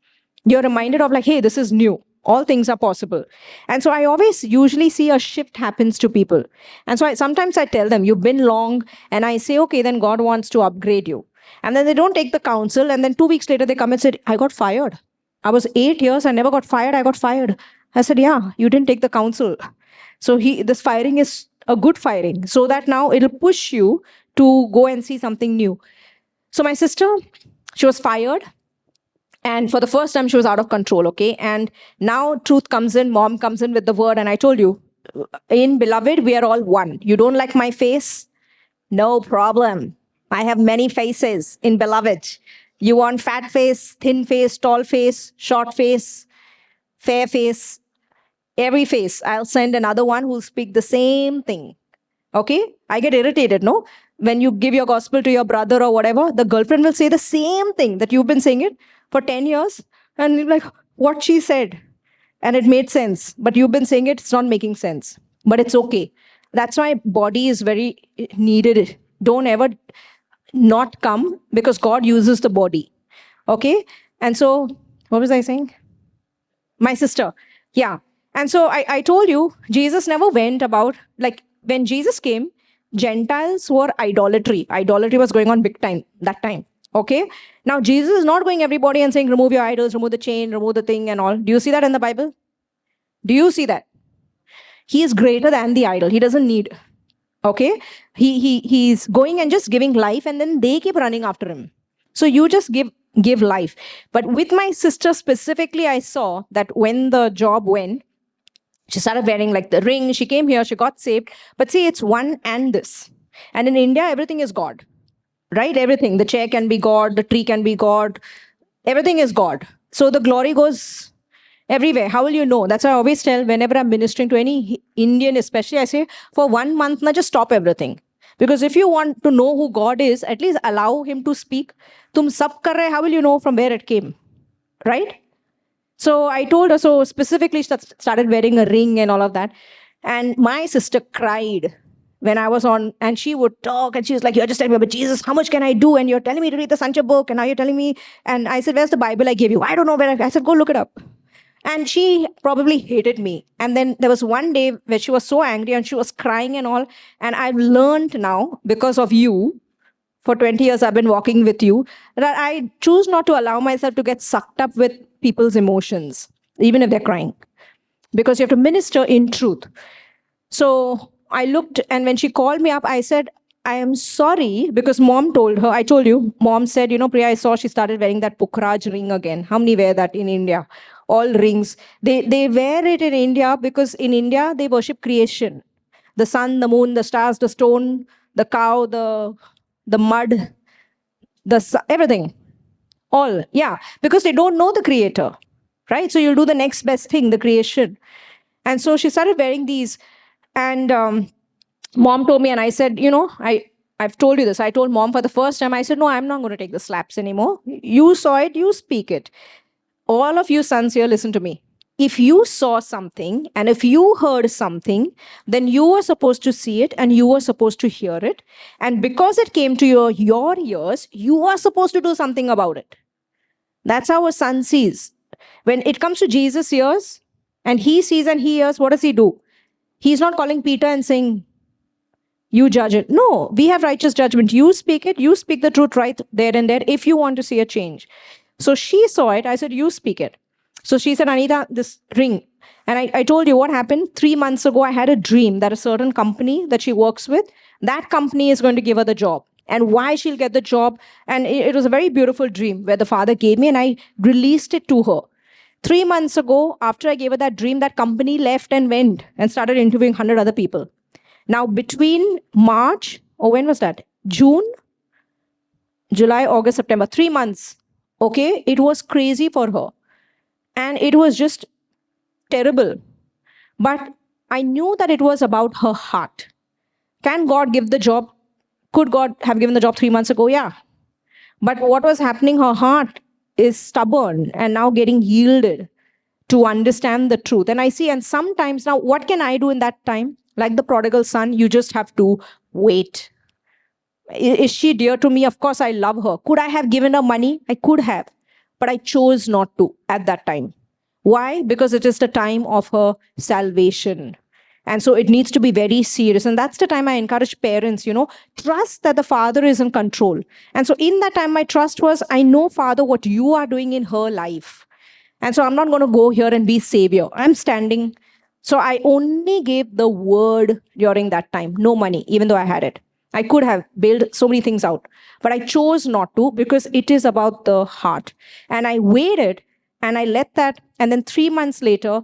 You're reminded of like, hey, this is new. All things are possible. And so I always usually see a shift happens to people. And so sometimes I tell them, you've been long. And I say, okay, then God wants to upgrade you. And then they don't take the counsel. And then 2 weeks later, they come and said, I got fired. I was 8 years. I never got fired. I got fired. I said, yeah, you didn't take the counsel. So this firing is a good firing. So that now it'll push you to go and see something new. So my sister, she was fired. And for the first time, she was out of control, okay? And now truth comes in, mom comes in with the word. And I told you, in Beloved, we are all one. You don't like my face? No problem. I have many faces in Beloved. You want fat face, thin face, tall face, short face, fair face, every face. I'll send another one who'll speak the same thing. Okay? I get irritated, no? When you give your gospel to your brother or whatever, the girlfriend will say the same thing that you've been saying it for 10 years. And you're like, what she said. And it made sense. But you've been saying it, it's not making sense. But it's okay. That's why body is very needed. Don't ever not come, because God uses the body. Okay? And so, what was I saying? My sister. Yeah. And so I told you, Jesus never went about, like when Jesus came, Gentiles were idolatry. Idolatry was going on big time that time. Okay? Now, Jesus is not going everybody and saying, remove your idols, remove the chain, remove the thing and all. Do you see that in the Bible? Do you see that? He is greater than the idol. He doesn't need. Okay? He's going and just giving life, and then they keep running after him. So you just give life. But with my sister specifically, I saw that when the job went, she started wearing like the ring. She came here, she got saved. But see, it's one and this. And in India, everything is God. Right? Everything. The chair can be God, the tree can be God. Everything is God. So the glory goes everywhere. How will you know? That's why I always tell whenever I'm ministering to any Indian, especially, I say, for 1 month, now just stop everything. Because if you want to know who God is, at least allow him to speak. Tum sab kar rahe, how will you know from where it came? Right? So I told her, so specifically she started wearing a ring and all of that. And my sister cried when I was on, and she would talk, and she was like, you're just telling me about Jesus, how much can I do? And you're telling me to read the Sancha book, and now you're telling me. And I said, where's the Bible I gave you? I don't know where. I said, go look it up. And she probably hated me. And then there was one day where she was so angry and she was crying and all. And I've learned now, because of you, for 20 years I've been walking with you, that I choose not to allow myself to get sucked up with people's emotions, even if they're crying. Because you have to minister in truth. So I looked, and when she called me up, I said, I am sorry, because mom told her, I told you, mom said, you know, Priya, I saw she started wearing that Pukhraj ring again. How many wear that in India? All rings. They wear it in India because in India, they worship creation. The sun, the moon, the stars, the stone, the cow, the mud, everything. All, yeah, because they don't know the creator, right? So you'll do the next best thing, the creation. And so she started wearing these. And mom told me, and I said, you know, I've told you this. I told mom for the first time, I said, no, I'm not going to take the slaps anymore. You saw it, you speak it. All of you sons here, listen to me. If you saw something and if you heard something, then you were supposed to see it and you were supposed to hear it. And because it came to your ears, you are supposed to do something about it. That's how a son sees. When it comes to Jesus' ears, and he sees and he hears, what does he do? He's not calling Peter and saying, you judge it. No, we have righteous judgment. You speak it. You speak the truth right there and there if you want to see a change. So she saw it. I said, you speak it. So she said, Anita, this ring. And I told you what happened. 3 months ago, I had a dream that a certain company that she works with, that company is going to give her the job. And why she'll get the job. And it was a very beautiful dream where the Father gave me and I released it to her. 3 months ago, after I gave her that dream, that company left and went and started interviewing 100 other people. Now, between March, or when was that? June, July, August, September, 3 months. Okay, it was crazy for her. And it was just terrible. But I knew that it was about her heart. Can God give the job? Could God have given the job 3 months ago? Yeah. But what was happening, her heart is stubborn and now getting yielded to understand the truth. And I see, and sometimes now, what can I do in that time? Like the prodigal son, you just have to wait. Is she dear to me? Of course, I love her. Could I have given her money? I could have. But I chose not to at that time. Why? Because it is the time of her salvation. And so it needs to be very serious. And that's the time I encourage parents, trust that the Father is in control. And so in that time, my trust was, I know, Father, what you are doing in her life. And so I'm not going to go here and be savior. I'm standing. So I only gave the word during that time. No money, even though I had it. I could have bailed so many things out. But I chose not to because it is about the heart. And I waited and I let that. And then 3 months later,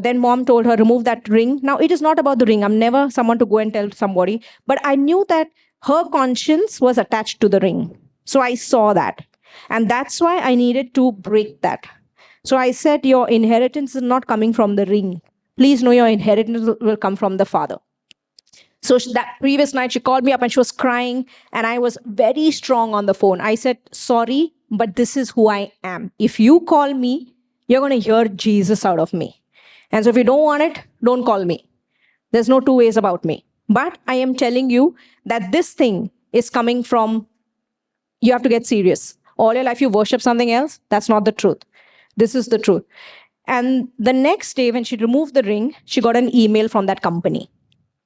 then mom told her, remove that ring. Now, it is not about the ring. I'm never someone to go and tell somebody. But I knew that her conscience was attached to the ring. So I saw that. And that's why I needed to break that. So I said, your inheritance is not coming from the ring. Please know your inheritance will come from the Father. So that previous night, she called me up and she was crying. And I was very strong on the phone. I said, sorry, but this is who I am. If you call me, you're going to hear Jesus out of me. And so if you don't want it, don't call me. There's no two ways about me. But I am telling you that this thing is coming from, you have to get serious. All your life you worship something else. That's not the truth. This is the truth. And the next day when she removed the ring, she got an email from that company.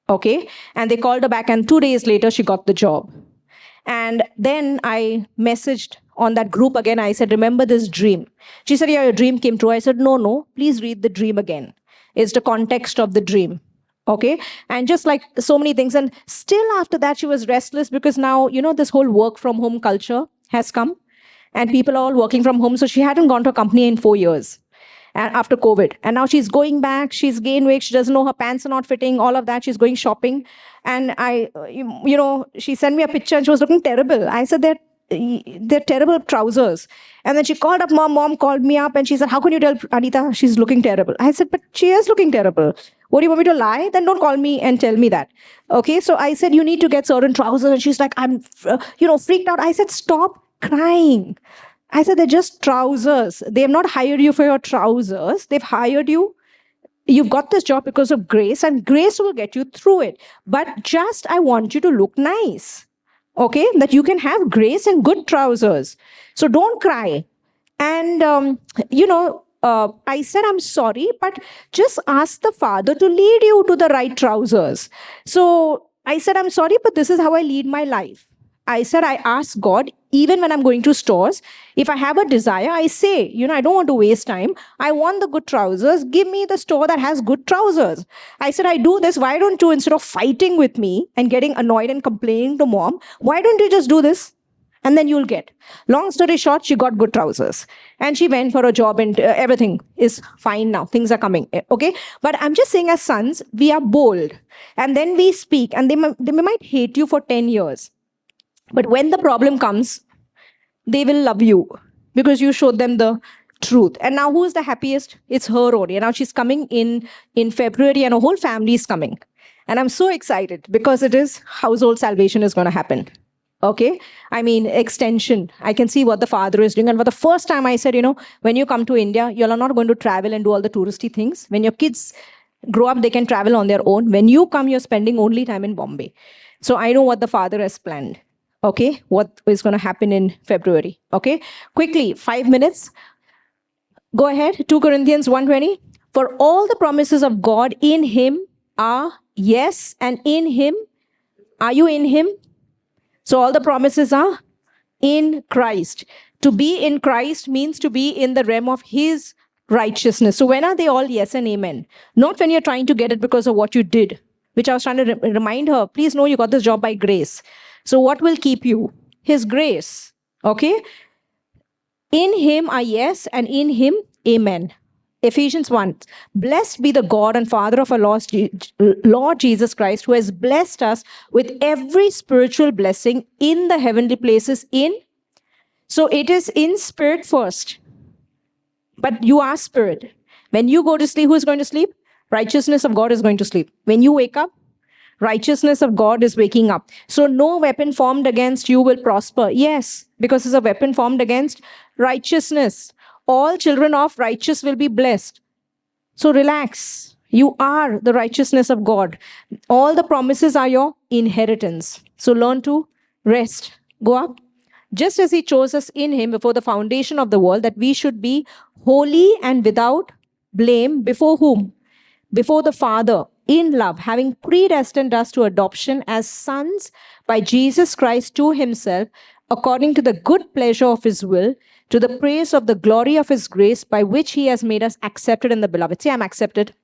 Okay. And they called her back, and 2 days later, she got the job. And then I messaged on that group again. I said, remember this dream? She said, yeah, your dream came true. I said, no, please read the dream again. It's the context of the dream. Okay. And just like so many things. And still after that, she was restless because now, this whole work from home culture has come and people are all working from home. So she hadn't gone to a company in 4 years. And after COVID. And now she's going back, she's gained weight, she doesn't know her pants are not fitting, all of that, she's going shopping. And she sent me a picture and she was looking terrible. I said, they're terrible trousers. And then she called up mom called me up and she said, how can you tell Anita she's looking terrible? I said, but she is looking terrible. What, do you want me to lie? Then don't call me and tell me that. Okay, so I said, you need to get certain trousers. And she's like, I'm, freaked out. I said, stop crying. I said, they're just trousers. They have not hired you for your trousers. They've hired you. You've got this job because of grace, and grace will get you through it. But just, I want you to look nice. Okay? That you can have grace and good trousers. So don't cry. And, I said, I'm sorry, but just ask the Father to lead you to the right trousers. So I said, I'm sorry, but this is how I lead my life. I said, I ask God, even when I'm going to stores, if I have a desire, I say, I don't want to waste time. I want the good trousers. Give me the store that has good trousers. I said, I do this. Why don't you, instead of fighting with me and getting annoyed and complaining to mom, why don't you just do this? And then you'll get. Long story short, she got good trousers. And she went for a job and everything is fine now. Things are coming. Okay? But I'm just saying, as sons, we are bold. And then we speak. And they might hate you for 10 years. But when the problem comes, they will love you because you showed them the truth. And now who is the happiest? It's her only. And now she's coming in February and her whole family is coming. And I'm so excited because it is household salvation is going to happen. Okay? I mean, extension. I can see what the Father is doing. And for the first time I said, when you come to India, you're not going to travel and do all the touristy things. When your kids grow up, they can travel on their own. When you come, you're spending only time in Bombay. So I know what the Father has planned. Okay, what is going to happen in February? Okay, quickly, 5 minutes. Go ahead, 2 Corinthians 1:20. For all the promises of God in him are yes, and in him, are you in him? So all the promises are in Christ. To be in Christ means to be in the realm of his righteousness. So when are they all yes and amen? Not when you're trying to get it because of what you did, which I was trying to remind her, please know you got this job by grace. So what will keep you? His grace. Okay? In him are yes, and in him, amen. Ephesians 1. Blessed be the God and Father of our Lord Jesus Christ, who has blessed us with every spiritual blessing in the heavenly places in. So it is in spirit first. But you are spirit. When you go to sleep, who is going to sleep? Righteousness of God is going to sleep. When you wake up, righteousness of God is waking up. So no weapon formed against you will prosper. Yes, because it's a weapon formed against righteousness. All children of righteous will be blessed. So relax. You are the righteousness of God. All the promises are your inheritance. So learn to rest. Go up. Just as he chose us in him before the foundation of the world, that we should be holy and without blame before whom? Before the Father, in love, having predestined us to adoption as sons by Jesus Christ to himself, according to the good pleasure of his will, to the praise of the glory of his grace, by which he has made us accepted in the beloved. Say, I'm accepted.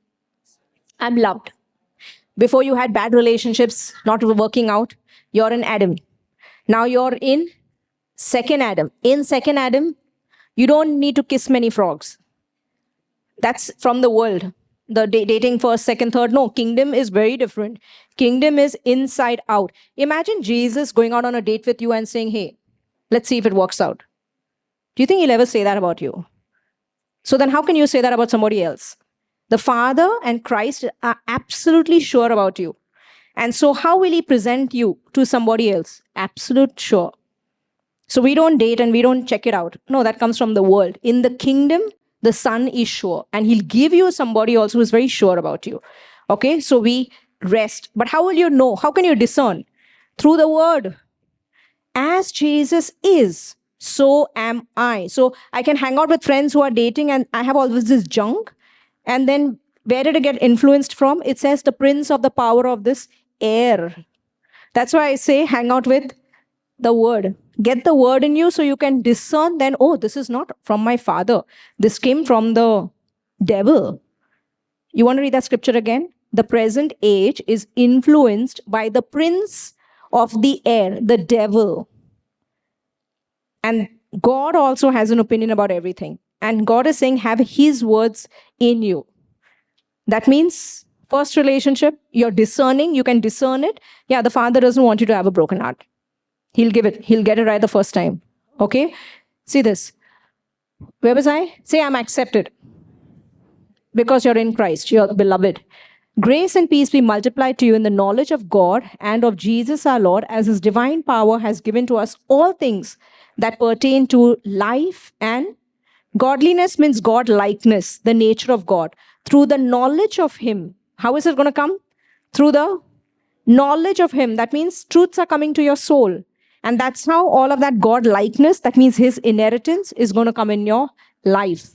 I'm loved. Before you had bad relationships, not working out, you're in Adam. Now you're in second Adam. In second Adam, you don't need to kiss many frogs. That's from the world. the dating first, second, third. No, kingdom is very different. Kingdom is inside out. Imagine Jesus going out on a date with you and saying, hey, let's see if it works out. Do you think he'll ever say that about you? So then how can you say that about somebody else? The Father and Christ are absolutely sure about you. And so how will he present you to somebody else? Absolute sure. So we don't date and we don't check it out. No, that comes from the world. In the kingdom, the Son is sure. And he'll give you somebody also who's very sure about you. Okay, so we rest. But how will you know? How can you discern? Through the word. As Jesus is, so am I. So I can hang out with friends who are dating and I have all this junk. And then where did it get influenced from? It says the prince of the power of this air. That's why I say hang out with the word. Get the word in you so you can discern then, oh, this is not from my father. This came from the devil. You want to read that scripture again? The present age is influenced by the prince of the air, the devil. And God also has an opinion about everything. And God is saying, have his words in you. That means first relationship, you're discerning, you can discern it. Yeah, the father doesn't want you to have a broken heart. He'll give it. He'll get it right the first time. Okay? See this. Where was I? Say, I'm accepted. Because you're in Christ. You're beloved. Grace and peace be multiplied to you in the knowledge of God and of Jesus our Lord, as his divine power has given to us all things that pertain to life and godliness. Means God likeness, the nature of God. Through the knowledge of him. How is it going to come? Through the knowledge of him. That means truths are coming to your soul. And that's how all of that God likeness, that means his inheritance, is going to come in your life.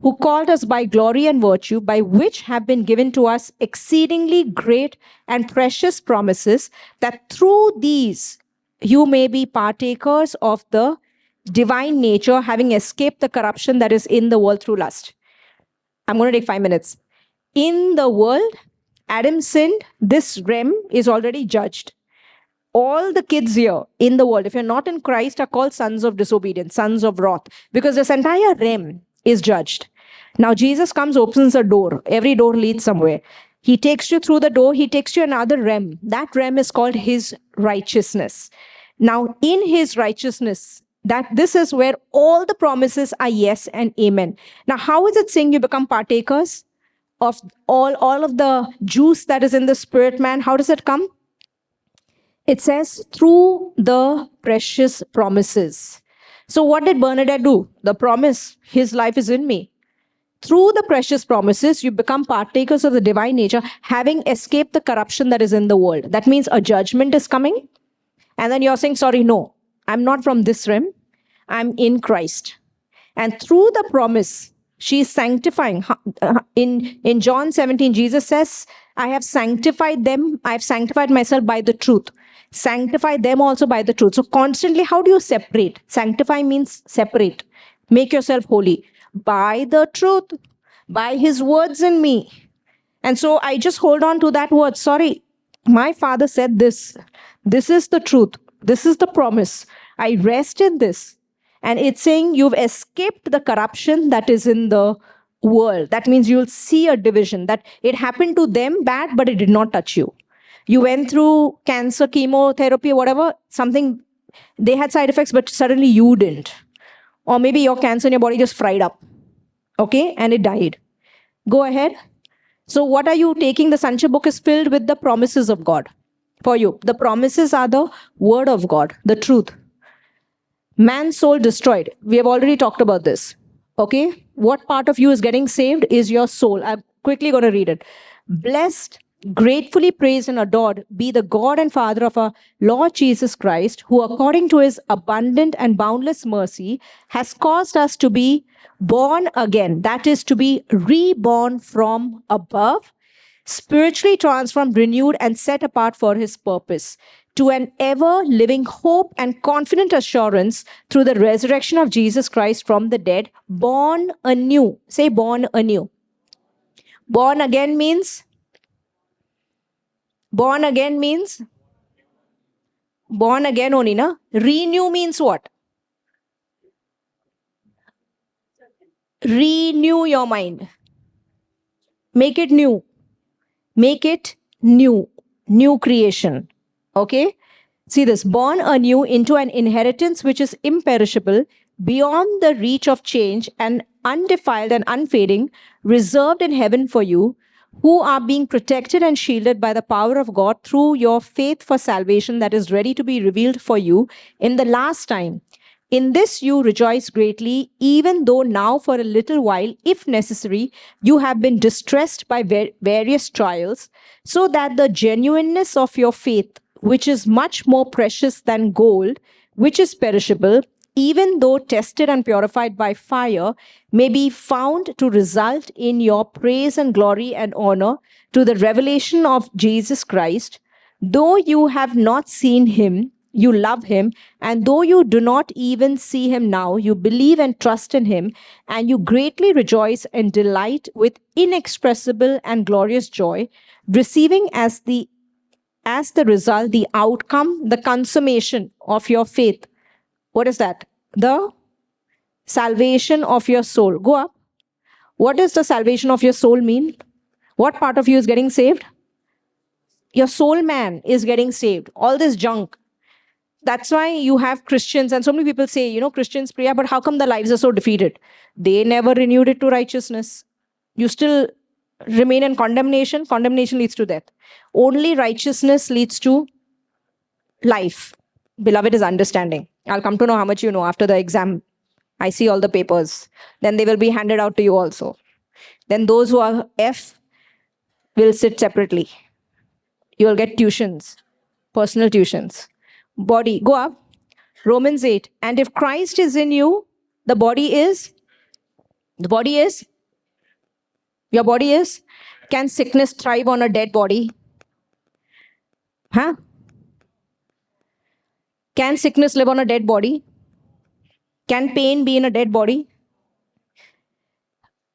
Who called us by glory and virtue, by which have been given to us exceedingly great and precious promises, that through these you may be partakers of the divine nature, having escaped the corruption that is in the world through lust. I'm going to take 5 minutes. In the world, Adam sinned. This realm is already judged. All the kids here in the world, if you're not in Christ, are called sons of disobedience, sons of wrath, because this entire realm is judged. Now Jesus comes, opens a door. Every door leads somewhere. He takes you through the door. He takes you another realm. That realm is called his righteousness. Now in his righteousness, that this is where all the promises are yes and amen. Now how is it saying you become partakers of all of the juice that is in the spirit man? How does it come? It says, through the precious promises. So what did Bernadette do? The promise, his life is in me. Through the precious promises, you become partakers of the divine nature, having escaped the corruption that is in the world. That means a judgment is coming. And then you're saying, sorry, no, I'm not from this realm. I'm in Christ. And through the promise, she is sanctifying. In John 17, Jesus says, I have sanctified them. I have sanctified myself by the truth. Sanctify them also by the truth. So constantly, how do you separate? Sanctify means separate. Make yourself holy. By the truth. By his words in me. And so I just hold on to that word. Sorry, my father said this. This is the truth. This is the promise. I rest in this. And it's saying you've escaped the corruption that is in the world. That means you'll see a division, that it happened to them bad, but it did not touch you. You went through cancer, chemotherapy, whatever, something, they had side effects, but suddenly you didn't. Or maybe your cancer in your body just fried up. Okay, and it died. Go ahead. So what are you taking? The Sonship book is filled with the promises of God for you. The promises are the word of God, the truth. Man's soul destroyed. We have already talked about this. Okay? What part of you is getting saved is your soul. I'm quickly going to read it. Blessed, gratefully praised and adored be the God and Father of our Lord Jesus Christ, who according to his abundant and boundless mercy has caused us to be born again. That is, to be reborn from above, spiritually transformed, renewed, and set apart for his purpose, to an ever-living hope and confident assurance through the resurrection of Jesus Christ from the dead, born anew. Say, born anew. Born again means? Born again means? Born again only, na? Renew means what? Renew your mind. Make it new. Make it new. New creation. Okay? See this, born anew into an inheritance which is imperishable, beyond the reach of change, and undefiled and unfading, reserved in heaven for you, who are being protected and shielded by the power of God through your faith for salvation that is ready to be revealed for you in the last time. In this you rejoice greatly, even though now for a little while, if necessary, you have been distressed by various trials, so that the genuineness of your faith, which is much more precious than gold, which is perishable, even though tested and purified by fire, may be found to result in your praise and glory and honor to the revelation of Jesus Christ. Though you have not seen him, you love him, and though you do not even see him now, you believe and trust in him, and you greatly rejoice and delight with inexpressible and glorious joy, receiving as the result, the outcome, the consummation of your faith. What is that? The salvation of your soul. Go up. What does the salvation of your soul mean? What part of you is getting saved? Your soul man is getting saved. All this junk. That's why you have Christians, and so many people say, Christians pray, but how come the lives are so defeated? They never renewed it to righteousness. You still remain in condemnation. Condemnation leads to death. Only righteousness leads to life. Beloved is understanding. I'll come to know how much you know after the exam. I see all the papers. Then they will be handed out to you also. Then those who are F will sit separately. You will get tuitions, personal tuitions. Body, go up. Romans 8. And if Christ is in you, your body is, can sickness thrive on a dead body? Huh? Can sickness live on a dead body? Can pain be in a dead body?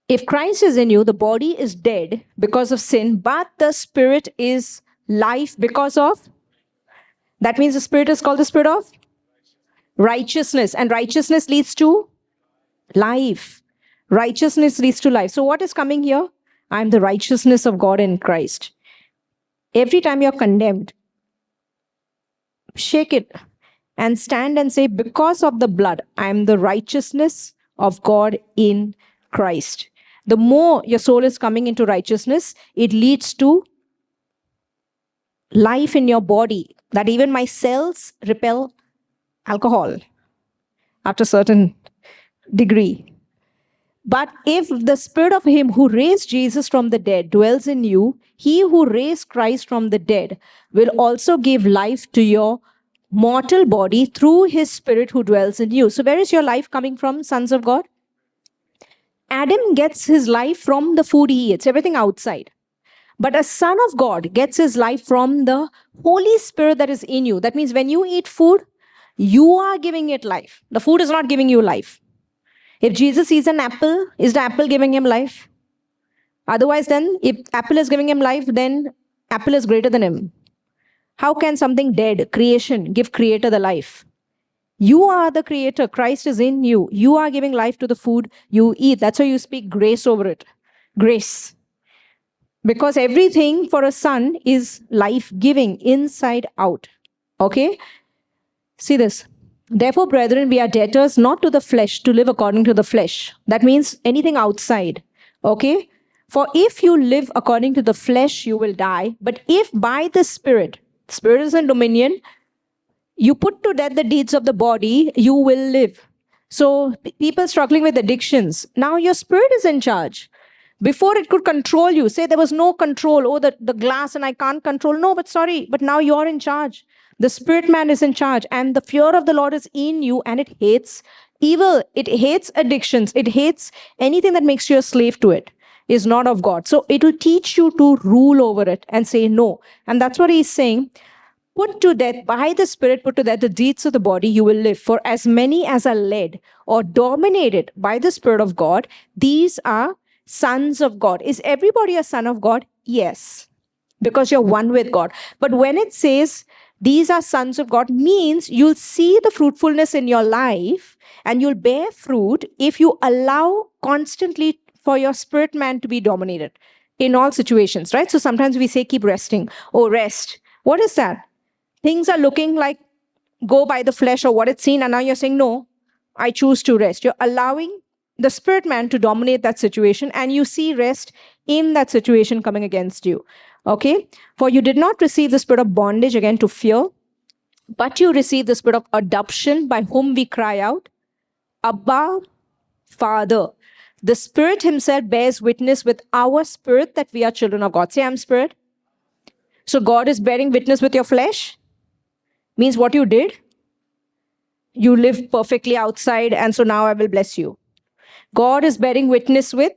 If Christ is in you, the body is dead because of sin, but the spirit is life because of, that means the spirit is called the spirit of righteousness, and righteousness leads to life. Righteousness leads to life. So what is coming here? I am the righteousness of God in Christ. Every time you're condemned, shake it and stand and say, because of the blood, I am the righteousness of God in Christ. The more your soul is coming into righteousness, it leads to life in your body, that even my cells repel alcohol after a certain degree. But if the spirit of him who raised Jesus from the dead dwells in you, he who raised Christ from the dead will also give life to your mortal body through his spirit who dwells in you. So where is your life coming from, sons of God? Adam gets his life from the food he eats, everything outside. But a son of God gets his life from the Holy Spirit that is in you. That means when you eat food, you are giving it life. The food is not giving you life. If Jesus eats an apple, is the apple giving him life? Otherwise, then, if apple is giving him life, then apple is greater than him. How can something dead, creation, give creator the life? You are the creator. Christ is in you. You are giving life to the food you eat. That's why you speak grace over it. Grace. Because everything for a son is life-giving, inside out. Okay? See this. Therefore, brethren, we are debtors not to the flesh to live according to the flesh. That means anything outside. Okay? For if you live according to the flesh, you will die. But if by the Spirit is in dominion, you put to death the deeds of the body, you will live. So people struggling with addictions, now your spirit is in charge. Before it could control you, say there was no control. Oh, the glass and I can't control. No, but sorry, but now you're in charge. The spirit man is in charge, and the fear of the Lord is in you, and it hates evil. It hates addictions. It hates anything that makes you a slave to it. Is not of God. So it will teach you to rule over it and say no. And that's what he's saying. Put to death, by the Spirit, put to death the deeds of the body, you will live. For as many as are led or dominated by the Spirit of God, these are sons of God. Is everybody a son of God? Yes, because you're one with God. But when it says these are sons of God, means you'll see the fruitfulness in your life and you'll bear fruit if you allow constantly for your spirit man to be dominated. in all situations, right? So sometimes we say, keep resting. Oh, rest. What is that? Things are looking like go by the flesh or what it's seen, and now you're saying, no, I choose to rest. You're allowing the spirit man to dominate that situation, and you see rest in that situation coming against you. Okay? For you did not receive the spirit of bondage again to fear, but you received the spirit of adoption, by whom we cry out, Abba, Father. The Spirit Himself bears witness with our spirit that we are children of God. Say, I'm spirit. So God is bearing witness with your flesh. Means what you did. You live perfectly outside, and so now I will bless you. God is bearing witness with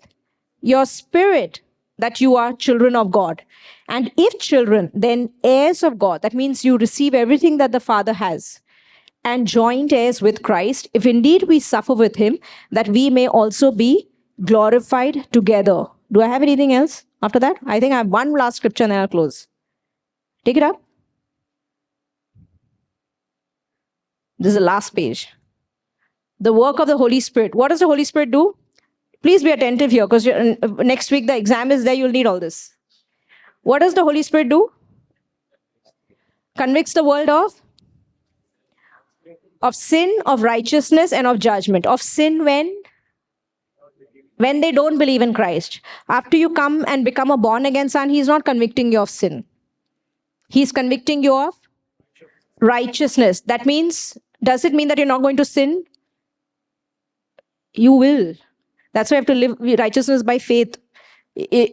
your spirit that you are children of God. And if children, then heirs of God. That means you receive everything that the Father has. And joint heirs with Christ, if indeed we suffer with Him, that we may also be glorified together. Do I have anything else after that? I think I have one last scripture and then I'll close. Take it up. This is the last page. The work of the Holy Spirit. What does the Holy Spirit do? Please be attentive here, because next week the exam is there. You'll need all this. What does the Holy Spirit do? Convicts the world of sin, of righteousness, and of judgment. Of sin when they don't believe in Christ. After you come and become a born again son, He's not convicting you of sin. He's convicting you of righteousness. That means, does it mean that you're not going to sin? You will. That's why you have to live righteousness by faith.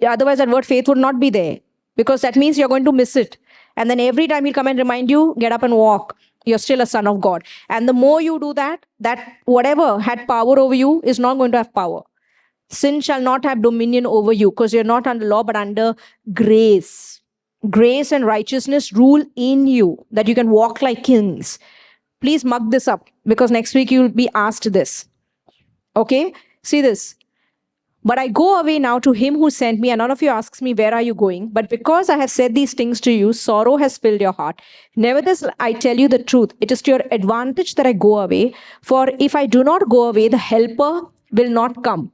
Otherwise, that word faith would not be there, because that means you're going to miss it. And then every time He'll come and remind you, get up and walk. You're still a son of God. And the more you do that, that whatever had power over you is not going to have power. Sin shall not have dominion over you, because you're not under law but under grace. Grace and righteousness rule in you, that you can walk like kings. Please mug this up, because next week you'll be asked this. Okay? See this. But I go away now to Him who sent me, and none of you asks me, where are you going? But because I have said these things to you, sorrow has filled your heart. Nevertheless, I tell you the truth. It is to your advantage that I go away. For if I do not go away, the helper will not come.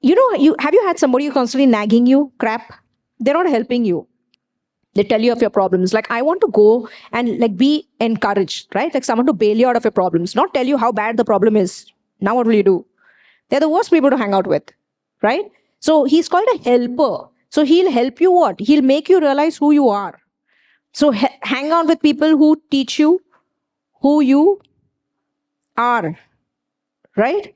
You know, have you had somebody who constantly nagging you? Crap. They're not helping you. They tell you of your problems. Like, I want to go and like be encouraged, right? Like someone to bail you out of your problems, not tell you how bad the problem is. Now what will you do? They're the worst people to hang out with, right? So He's called a helper. So He'll help you what? He'll make you realize who you are. So hang out with people who teach you who you are, right?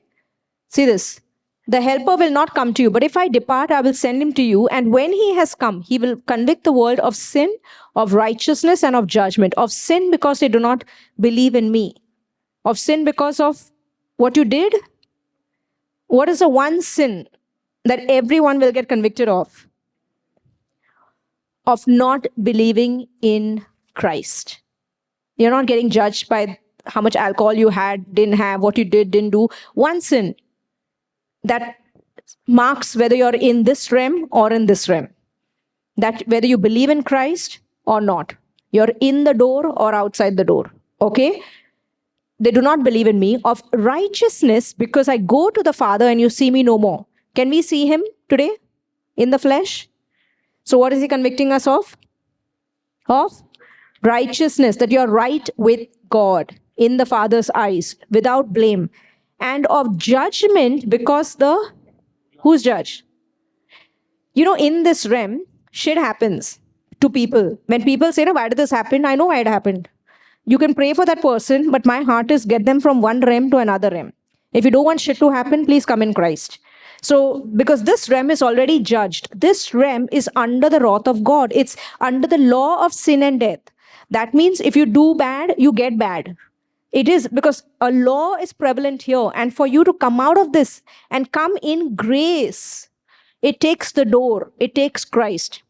See this. The helper will not come to you, but if I depart, I will send Him to you. And when He has come, He will convict the world of sin, of righteousness, and of judgment. Of sin, because they do not believe in me. Of sin, because of what you did. What is the one sin that everyone will get convicted of? Of not believing in Christ. You're not getting judged by how much alcohol you had, didn't have, what you did, didn't do. One sin that marks whether you're in this realm or in this realm. That whether you believe in Christ or not. You're in the door or outside the door. Okay? They do not believe in me. Of righteousness, because I go to the Father and you see me no more. Can we see Him today in the flesh? So what is He convicting us of? Of righteousness, that you're right with God in the Father's eyes, without blame. And of judgment, because who's judge? You know, in this realm, shit happens to people. When people say, no, why did this happen? I know why it happened. You can pray for that person, but my heart is get them from one realm to another realm. If you don't want shit to happen, please come in Christ. So, because this realm is already judged. This realm is under the wrath of God. It's under the law of sin and death. That means if you do bad, you get bad. It is because a law is prevalent here. And for you to come out of this and come in grace, it takes the door. It takes Christ.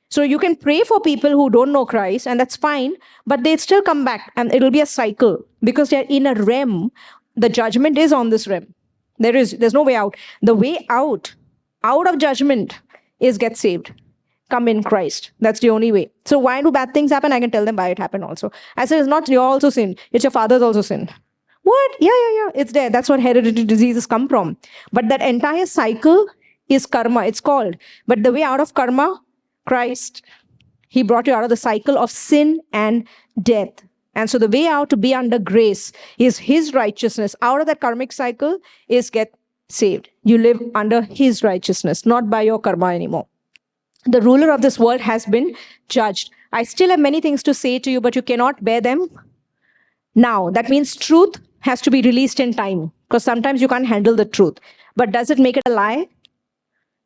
So you can pray for people who don't know Christ, and that's fine, but they still come back, and it'll be a cycle because they're in a realm. The judgment is on this realm. There's no way out. The way out of judgment is get saved. Come in Christ. That's the only way. So why do bad things happen? I can tell them why it happened also. I said, it's not your also sin. It's your father's also sin. What? Yeah. It's there. That's what hereditary diseases come from. But that entire cycle is karma, it's called. But the way out of karma, Christ, he brought you out of the cycle of sin and death. And so the way out to be under grace is his righteousness. Out of that karmic cycle is get saved. You live under his righteousness, not by your karma anymore. The ruler of this world has been judged. I still have many things to say to you, but you cannot bear them now. That means truth has to be released in time, because sometimes you can't handle the truth. But does it make it a lie?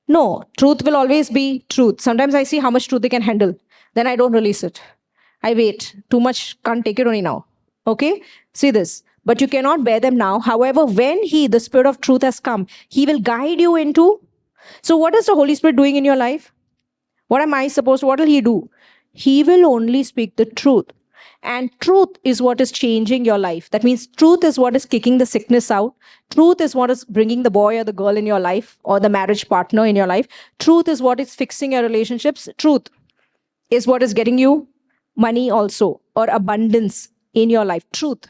No, truth will always be truth. Sometimes I see how much truth they can handle. Then I don't release it. I wait. Too much, can't take it only now. Okay? See this. But you cannot bear them now. However, when he, the Spirit of truth, has come, he will guide you into. So what is the Holy Spirit doing in your life? What am I supposed to, what will he do? He will only speak the truth. And truth is what is changing your life. That means truth is what is kicking the sickness out. Truth is what is bringing the boy or the girl in your life, or the marriage partner in your life. Truth is what is fixing your relationships. Truth is what is getting you money also, or abundance in your life. Truth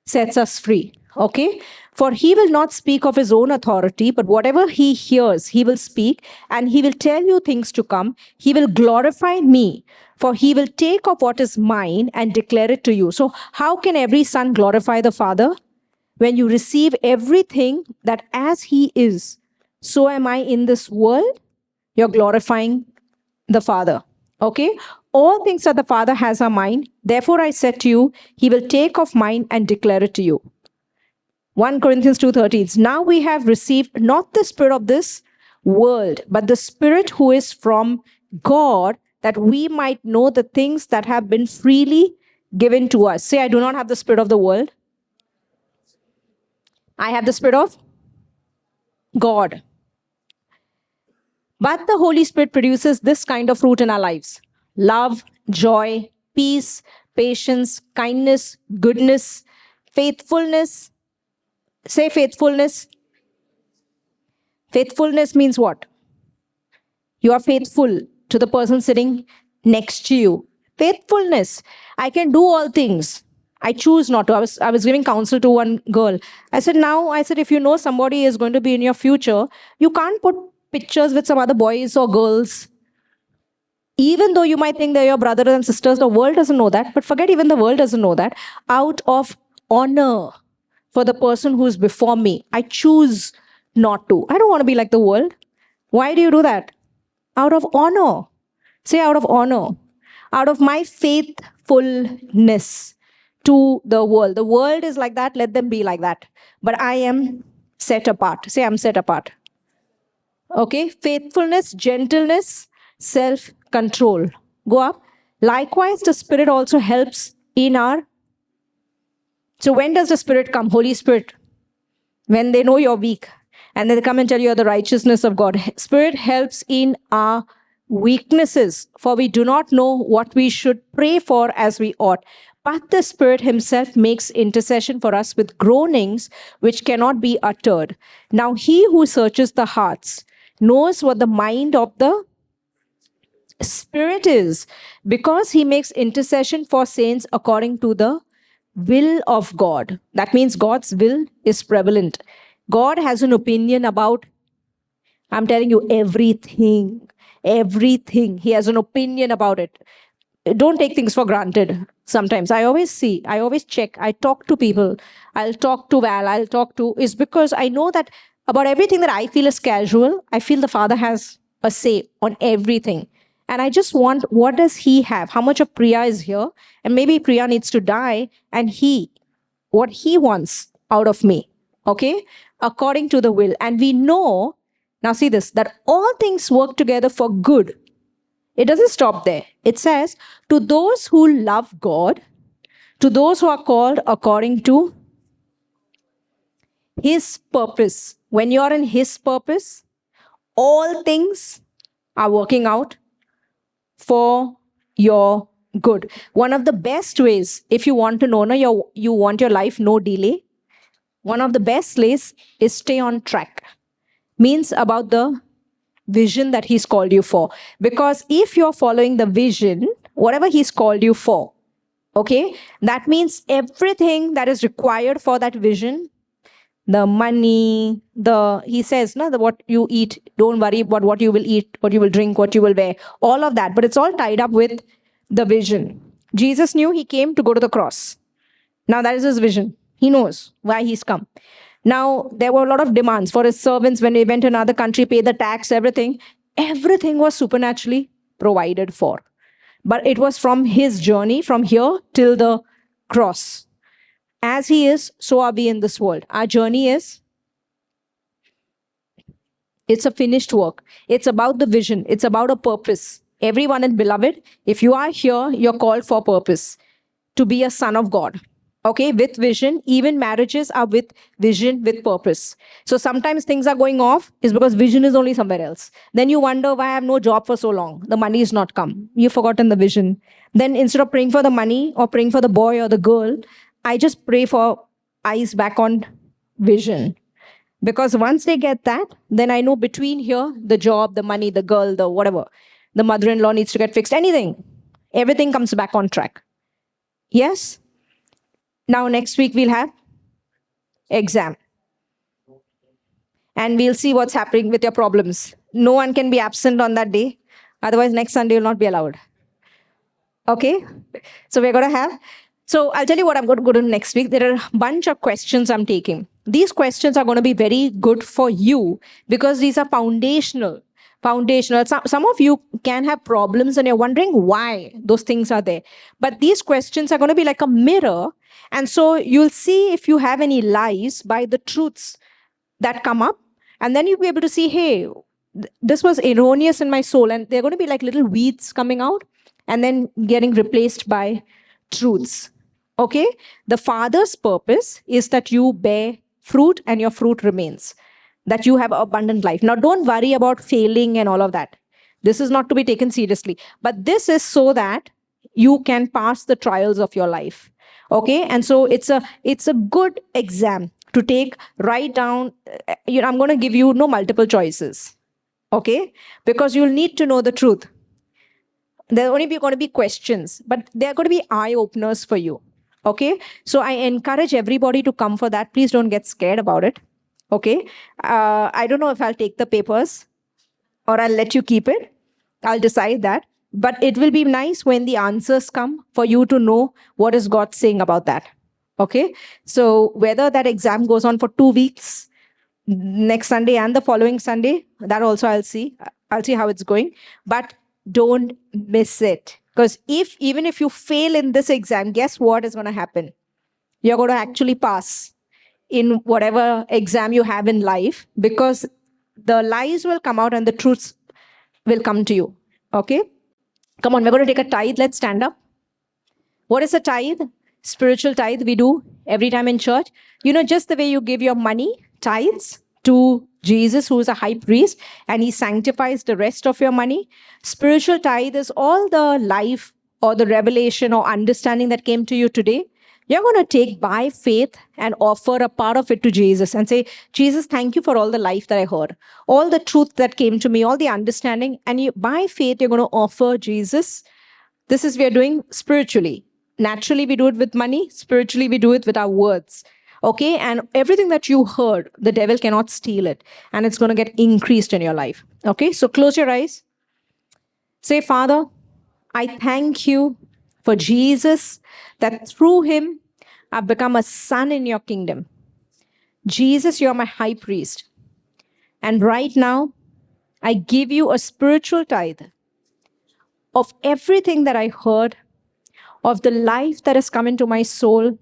sets us free. Okay? For he will not speak of his own authority, but whatever he hears, he will speak, and he will tell you things to come. He will glorify me, for he will take of what is mine and declare it to you. So how can every son glorify the Father? When you receive everything that as he is, so am I in this world, you're glorifying the Father. Okay? All things that the Father has are mine. Therefore I said to you, he will take of mine and declare it to you. 1 Corinthians 2:13. Now we have received not the spirit of this world, but the Spirit who is from God, that we might know the things that have been freely given to us. Say, I do not have the spirit of the world. I have the Spirit of God. But the Holy Spirit produces this kind of fruit in our lives: love, joy, peace, patience, kindness, goodness, faithfulness. Say faithfulness. Faithfulness means what? You are faithful to the person sitting next to you. Faithfulness. I can do all things. I choose not to. I was giving counsel to one girl. I said, if you know somebody is going to be in your future, you can't put pictures with some other boys or girls. Even though you might think they're your brothers and sisters, the world doesn't know that. But forget, even the world doesn't know that. Out of honor for the person who is before me, I choose not to. I don't want to be like the world. Why do you do that? Out of honor. Say, out of honor. Out of my faithfulness to the world. The world is like that, let them be like that. But I am set apart. Say, I'm set apart. Okay? Faithfulness, gentleness, self-control. Go up. Likewise, the Spirit also helps in our. So when does the Spirit come? Holy Spirit. When they know you're weak, and then they come and tell you the righteousness of God. Spirit helps in our weaknesses, for we do not know what we should pray for as we ought. But the Spirit himself makes intercession for us with groanings which cannot be uttered. Now he who searches the hearts knows what the mind of the Spirit is, because he makes intercession for saints according to the will of God. That means God's will is prevalent. God has an opinion about, I'm telling you, everything. Everything. He has an opinion about it. Don't take things for granted. Sometimes I always check, I talk to people. I'll talk to Val, is because I know that about everything that I feel is casual, I feel the Father has a say on everything. And I just want, what does he have? How much of Priya is here? And maybe Priya needs to die, and what he wants out of me. Okay? According to the will. And we know, now see this, that all things work together for good. It doesn't stop there. It says, to those who love God, to those who are called according to his purpose. When you're in his purpose, all things are working out for your good. One of the best ways, if you want to know, you want your life no delay, one of the best ways is stay on track. Means about the vision that he's called you for. Because if you're following the vision, whatever he's called you for, okay, that means everything that is required for that vision the money, he says, no, what you eat, don't worry about what you will eat, what you will drink, what you will wear, all of that. But it's all tied up with the vision. Jesus knew he came to go to the cross. Now that is his vision. He knows why he's come. Now there were a lot of demands for his servants when they went to another country, pay the tax, everything. Everything was supernaturally provided for. But it was from his journey from here till the cross. As he is, so are we in this world. Our journey is, it's a finished work. It's about the vision. It's about a purpose. Everyone in beloved, if you are here, you're called for purpose, to be a son of God. Okay, with vision. Even marriages are with vision, with purpose. So sometimes things are going off is because vision is only somewhere else. Then you wonder why I have no job for so long. The money is not come. You've forgotten the vision. Then instead of praying for the money or praying for the boy or the girl, I just pray for eyes back on vision. Because once they get that, then I know between here, the job, the money, the girl, the whatever, the mother-in-law needs to get fixed, anything, everything comes back on track. Yes? Now next week we'll have exam. And we'll see what's happening with your problems. No one can be absent on that day. Otherwise, next Sunday will not be allowed. Okay? So we're going to have... So I'll tell you what I'm going to go to next week. There are a bunch of questions I'm taking. These questions are going to be very good for you because these are foundational. Some of you can have problems and you're wondering why those things are there. But these questions are going to be like a mirror. And so you'll see if you have any lies by the truths that come up. And then you'll be able to see, hey, this was erroneous in my soul. And they're going to be like little weeds coming out and then getting replaced by truths. Okay? The Father's purpose is that you bear fruit and your fruit remains. That you have abundant life. Now, don't worry about failing and all of that. This is not to be taken seriously. But this is so that you can pass the trials of your life. Okay? And so it's a good exam to take. Write down. I'm going to give you no multiple choices. Okay? Because you'll need to know the truth. There are only going to be questions, but they're going to be eye-openers for you. Okay? So I encourage everybody to come for that. Please don't get scared about it. Okay? I don't know if I'll take the papers or I'll let you keep it. I'll decide that. But it will be nice when the answers come for you to know what is God saying about that. Okay? So whether that exam goes on for 2 weeks, next Sunday and the following Sunday, that also I'll see. I'll see how it's going. But don't miss it. Because even if you fail in this exam, guess what is going to happen? You're going to actually pass in whatever exam you have in life, because the lies will come out and the truths will come to you. Okay? Come on, we're going to take a tithe. Let's stand up. What is a tithe? Spiritual tithe we do every time in church. Just the way you give your money, tithes, to Jesus, who is a high priest, and he sanctifies the rest of your money. Spiritual tithe is all the life or the revelation or understanding that came to you today. You're going to take by faith and offer a part of it to Jesus and say, Jesus, thank you for all the life that I heard, all the truth that came to me, all the understanding. And by faith, you're going to offer Jesus. This is we are doing spiritually. Naturally, we do it with money. Spiritually, we do it with our words. Okay? And everything that you heard, the devil cannot steal it. And it's going to get increased in your life. Okay? So close your eyes. Say, Father, I thank you for Jesus, that through him, I've become a son in your kingdom. Jesus, you're my high priest. And right now, I give you a spiritual tithe of everything that I heard, of the life that has come into my soul,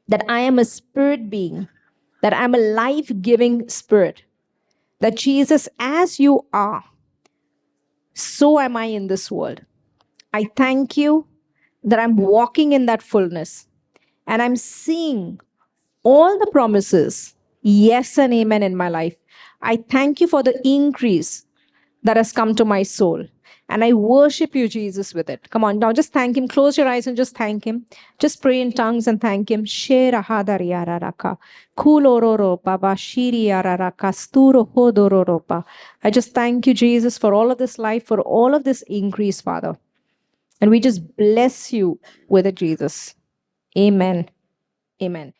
that I am a spirit being, that I'm a life-giving spirit, that Jesus, as you are, so am I in this world. I thank you that I'm walking in that fullness and I'm seeing all the promises, yes and amen in my life. I thank you for the increase that has come to my soul. And I worship you, Jesus, with it. Come on, now just thank him. Close your eyes and just thank him. Just pray in tongues and thank him. I just thank you, Jesus, for all of this life, for all of this increase, Father. And we just bless you with it, Jesus. Amen. Amen.